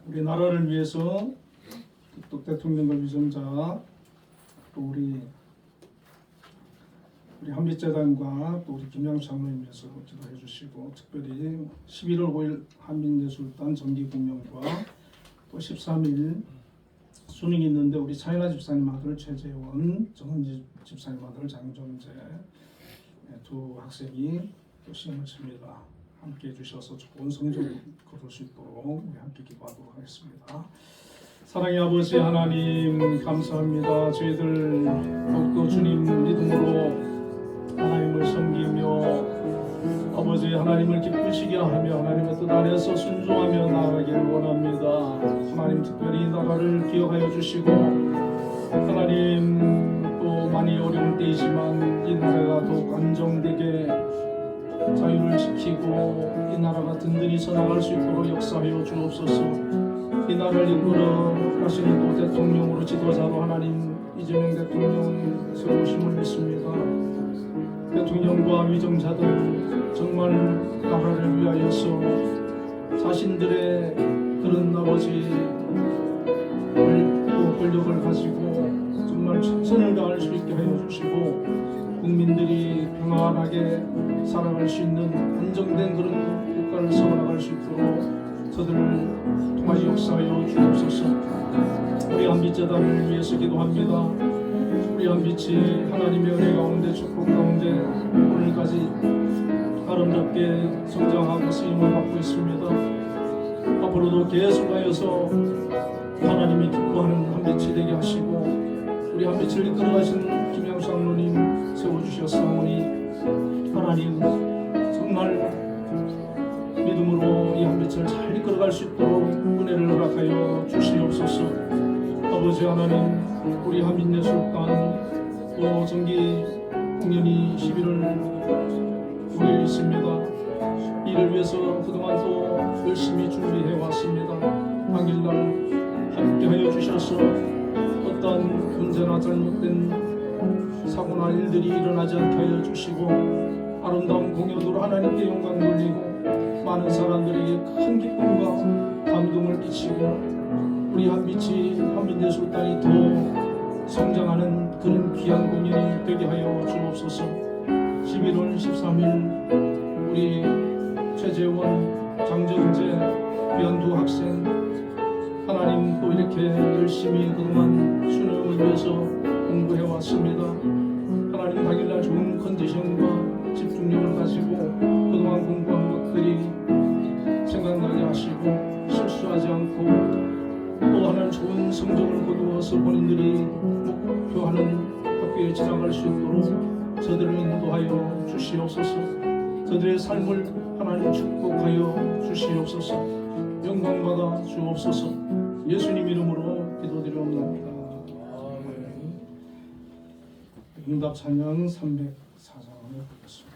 우리 나라를 위해서 또 대통령과 위정자 또 우리 한빛재단과 또 우리 김양 장로님 위해서 기도해 주시고 특별히 11월 5일 한민예술단 정기공연과 또 13일 수능이 있는데 우리 차이나 집사님 아들 최재원, 정은지 집사님 아들 장정재 두 학생이 또 시험을 칩니다. 함께 해주셔서 좋은 성적을 거둘 수 있도록 우리 함께 기도하도록 하겠습니다. 사랑의 아버지 하나님 감사합니다. 저희들 더욱더 주님 믿음으로 하나님을 섬기며 아버지 하나님을 기쁘시게 하며 하나님의 뜻 안에서 순종하며 나아가기를 원합니다. 하나님 특별히 나라를 기억하여 주시고 하나님 또 많이 어려운 때이지만 이 나라가 더욱 안정되게 자유를 지키고 지키고 이 나라가 든든히 서나갈 수 있도록 역사하여 주옵소서. 이 나라를 이끌어 가시는 또 대통령으로 지도자로 하나님 이재명 대통령 세우심을 믿습니다. 대통령과 위정자들 정말 나라를 위하여서 자신들의 그런 아버지 권력을 가지고 정말 최선을 다할 수 있게 하여 주시고 국민들이 평안하게 살아갈 수 있는 안정된 그런 국가를 세워나갈 수 있도록 저들을 통하여 역사하여 주옵소서. 우리 한빛재단을 위해서 기도합니다. 우리 한빛이 하나님의 은혜 가운데 축복 가운데 오늘까지 아름답게 성장하고 쓰임을 받고 있습니다. 앞으로도 계속하여서 하나님이 기뻐하는 한빛이 되게 하시고 우리 한빛을 이끌어가신 김양수 장로님 세워주셨사오니 하나님 정말 믿음으로 이 한빛을 잘 이끌어갈 수 있도록 은혜를 허락하여 주시옵소서. 아버지 하나님 우리 한빛예술단 또 정기 공연이 11월 9일 있습니다. 이를 위해서 그동안 또 열심히 준비해 왔습니다. 당일날 함께하여 주셔서 어떠한 문제나 잘못된 사고나 일들이 일어나지 않게 하여 주시고 아름다운 공연으로 하나님께 영광 돌리고 많은 사람들에게 큰 기쁨과 감동을 끼치고 우리 한빛이 한빛예술단이 더 성장하는 그런 귀한 공연이 되게 하여 주옵소서. 11월 13일 우리 최재원, 장정재 귀한 두 학생 하나님 또 이렇게 열심히 그동안 수능을 위해서 공부해 왔습니다. 하나님 당일날 좋은 컨디션과 집중력을 가지고 그동안 공부한 것들이 생각나게 하시고 실수하지 않고 또 하나님 좋은 성적을 거두어서 본인들이 목표하는 학교에 진학할 수 있도록 저들을 인도하여 주시옵소서. 저들의 삶을 하나님 축복하여 주시옵소서. 영광받아 주옵소서. 예수님 이름으로 기도드리옵나이다. 응답 찬양 304장을 보겠습니다.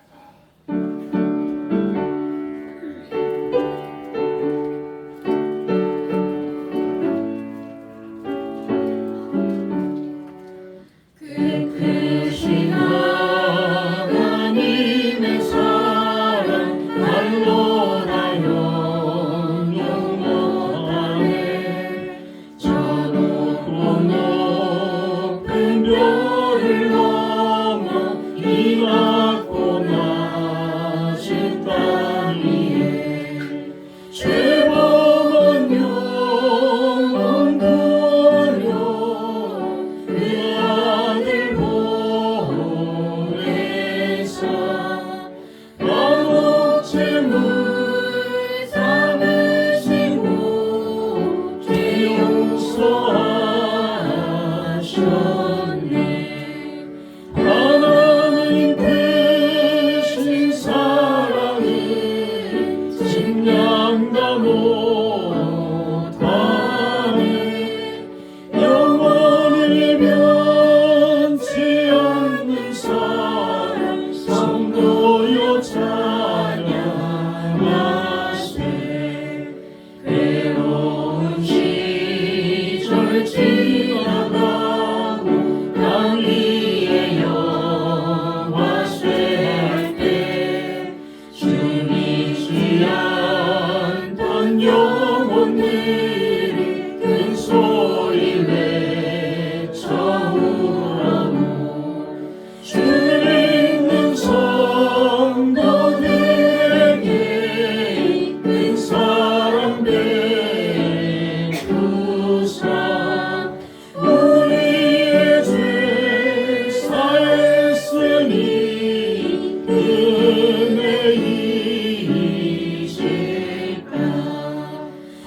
크신 하나님의 사랑 날로라 영영 못하네. 저 높고 높은 별을 넘어 이 낮고 낮은 땅 위에 죄범한 영혼 구하려 그 아들 보내사 마목제물 삼으시고 죄 용서하셨네. 하나님 크신 사랑은 증량다 못하네. 영원히 변치 않는 사랑 성도여 찬양하세. 괴로운 시절 지나가고 땅 위에 영화 쇠할 때 주님 취한던 영혼들이 큰 소리 외쳐 울어도 주 믿는 성도들에게 큰 사랑 베푸사 우리의 죄 사했으니 은혜이실까.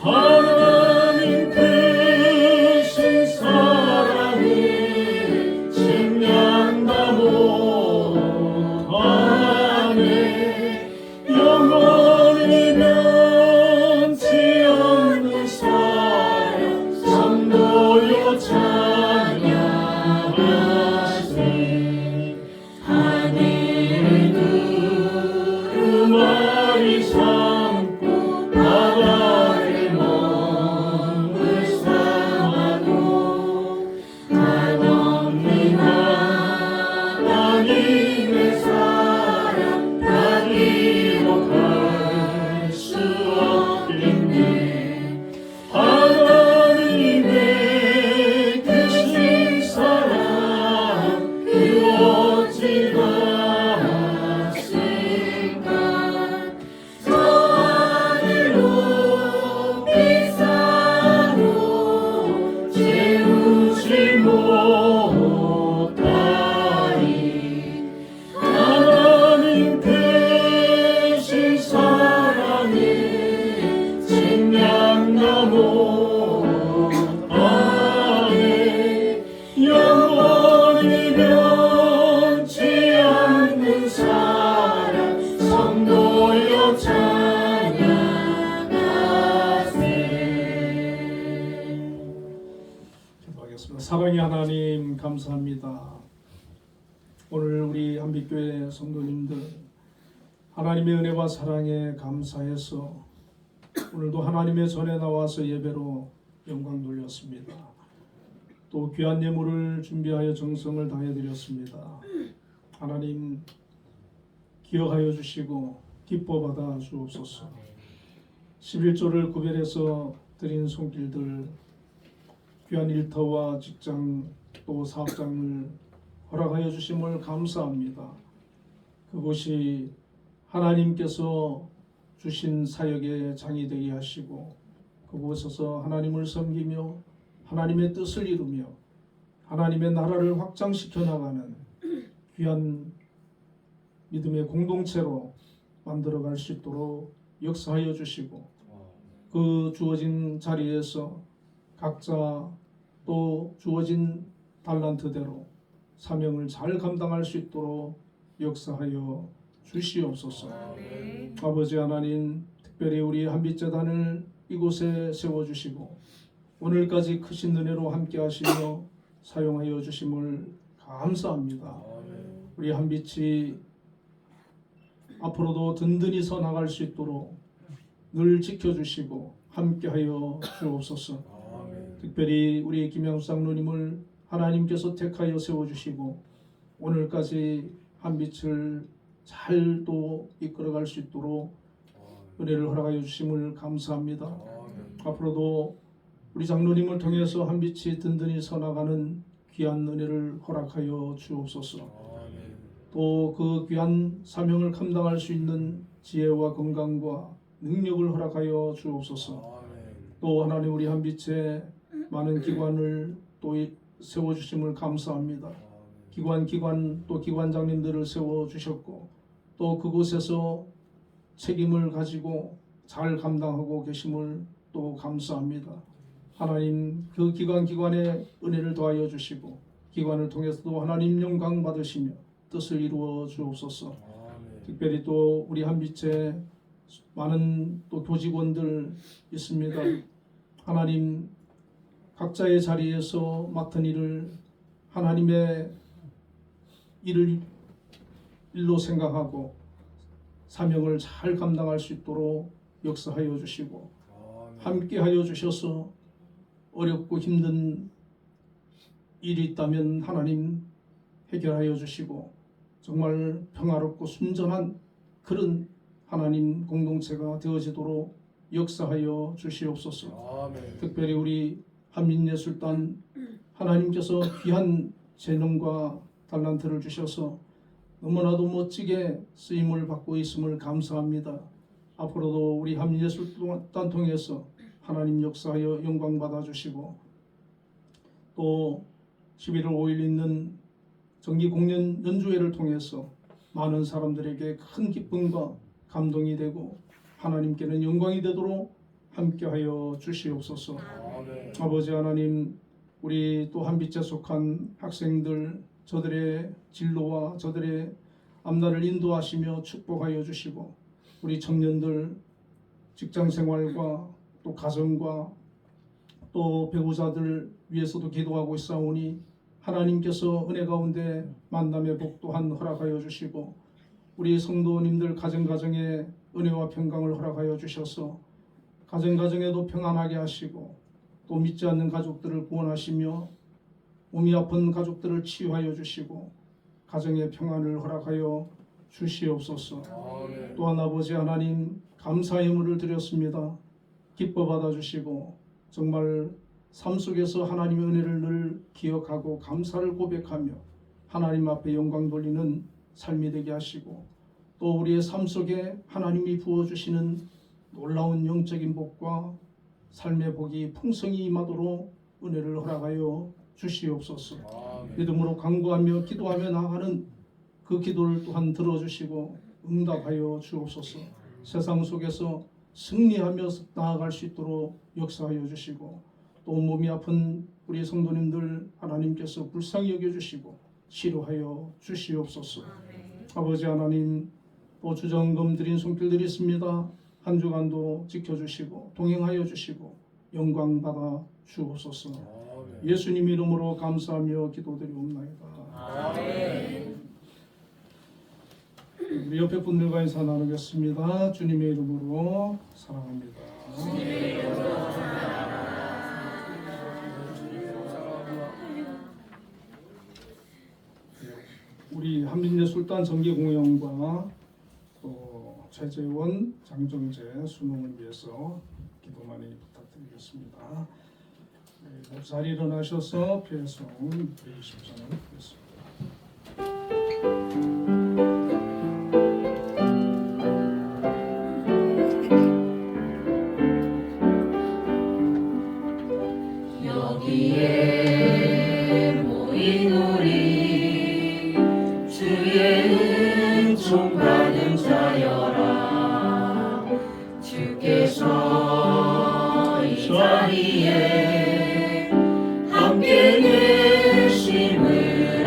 하나님 크신 사랑은 증량다 못하네. 영원히 변치 않는 사랑 성도여 찬양하세. 하늘을 두루마리 삼고 바다의 몸을 삼아도 한없는 하나님의 사랑 다 기록할 수 없겠네. 하나님의 크신 사랑 그 어찌 같을까. 저 하늘 높이 쌓아도 채우지 못하리. 하나님 크신 사랑에 생명나무 안에 영원히 변치 않는 사랑 성도여 찬양하세. 기도하겠습니다. 사랑의 하나님 감사합니다. 오늘 우리 한빛교회 성도님들 하나님의 은혜와 사랑에 감사해서 오늘도 하나님의 전에 나와서 예배로 영광 돌렸습니다. 또 귀한 예물을 준비하여 정성을 다해 드렸습니다. 하나님 기억하여 주시고 기뻐 받아 주옵소서. 11조를 구별해서 드린 손길들 귀한 일터와 직장 또 사업장을 허락하여 주심을 감사합니다. 그것이 하나님께서 주신 사역의 장이 되게 하시고 그곳에서 하나님을 섬기며 하나님의 뜻을 이루며 하나님의 나라를 확장시켜 나가는 귀한 믿음의 공동체로 만들어갈 수 있도록 역사하여 주시고 그 주어진 자리에서 각자 또 주어진 달란트대로 사명을 잘 감당할 수 있도록 역사하여 주시옵소서. 아버지 하나님, 특별히 우리 한빛재단을 이곳에 세워주시고 오늘까지 크신 은혜로 함께 하시며 사용하여 주심을 감사합니다. 우리 한빛이 앞으로도 든든히 서 나갈 수 있도록 늘 지켜주시고 함께하여 주옵소서. 특별히 우리 김양수 장로님을 하나님께서 택하여 세워주시고 오늘까지 한빛을 잘 또 이끌어갈 수 있도록 은혜를 허락하여 주심을 감사합니다. 앞으로도 우리 장로님을 통해서 한빛이 든든히 서나가는 귀한 은혜를 허락하여 주옵소서. 또 그 귀한 사명을 감당할 수 있는 지혜와 건강과 능력을 허락하여 주옵소서. 또 하나님 우리 한빛에 많은 기관을 또 세워주심을 감사합니다. 기관 또 기관장님들을 세워주셨고 또 그곳에서 책임을 가지고 잘 감당하고 계심을 또 감사합니다. 하나님 그 기관에 은혜를 더하여 주시고 기관을 통해서도 하나님 영광 받으시며 뜻을 이루어 주옵소서. 특별히 또 우리 한빛에 많은 또 교직원들 있습니다. 하나님 각자의 자리에서 맡은 일을 하나님의 일로 생각하고 사명을 잘 감당할 수 있도록 역사하여 주시고 함께하여 주셔서 어렵고 힘든 일이 있다면 하나님 해결하여 주시고 정말 평화롭고 순전한 그런 하나님 공동체가 되어지도록 역사하여 주시옵소서. 특별히 우리 한민예술단 하나님께서 귀한 재능과 달란트를 주셔서 너무나도 멋지게 쓰임을 받고 있음을 감사합니다. 앞으로도 우리 한민예술단 통해서 하나님 역사하여 영광 받아주시고 또 11월 5일 있는 정기 공연 연주회를 통해서 많은 사람들에게 큰 기쁨과 감동이 되고 하나님께는 영광이 되도록 함께하여 주시옵소서. 아버지 하나님 우리 또 한빛에 속한 학생들 저들의 진로와 저들의 앞날을 인도하시며 축복하여 주시고 우리 청년들 직장생활과 또 가정과 또 배우자들 위해서도 기도하고 있사오니 하나님께서 은혜 가운데 만남의 복 또한 허락하여 주시고 우리 성도님들 가정가정에 은혜와 평강을 허락하여 주셔서 가정가정에도 평안하게 하시고 또 믿지 않는 가족들을 구원하시며 몸이 아픈 가족들을 치유하여 주시고 가정의 평안을 허락하여 주시옵소서. 또한 아버지 하나님 감사의 예물을 드렸습니다. 기뻐 받아주시고 정말 삶 속에서 하나님의 은혜를 늘 기억하고 감사를 고백하며 하나님 앞에 영광 돌리는 삶이 되게 하시고 또 우리의 삶 속에 하나님이 부어주시는 놀라운 영적인 복과 삶의 복이 풍성히 임하도록 은혜를 허락하여 주시옵소서. 믿음으로 간구하며 기도하며 나아가는 그 기도를 또한 들어주시고 응답하여 주옵소서. 세상 속에서 승리하며 나아갈 수 있도록 역사하여 주시고 또 몸이 아픈 우리 성도님들 하나님께서 불쌍히 여겨주시고 치료하여 주시옵소서. 아버지 하나님 또 주정금 드린 손길들이 있습니다. 한 주간도 지켜주시고 동행하여 주시고 영광 받아 주옵소서. 예수님 이름으로 감사하며 기도드리옵나이다. 우리 옆에 분들과 인사 나누겠습니다. 주님의 이름으로 사랑합니다. 우리 한민예술단 정기공연과 또 최재원, 장정재 수능을 위해서 기도 많이 부탁드리겠습니다. 자리 일어나셔서 피해송 드리십시오. 여기에 모인 우리 주의 은총 받은 자여라. 주께서 이 자리에 함께 계심을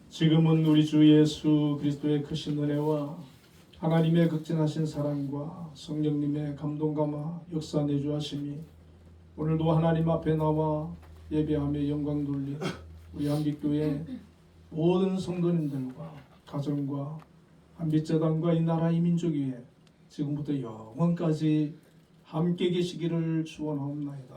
지금은 우리 주 예수 그리스도의 크신 은혜와 하나님의 극진하신 사랑과 성령님의 감동감화 역사 내주하심이 오늘도 하나님 앞에 나와 예배하며 영광 돌린 우리 한빛교회 모든 성도님들과 가정과 한빛재단과 이 나라 이 민족 위에 지금부터 영원까지 함께 계시기를 축원하옵나이다.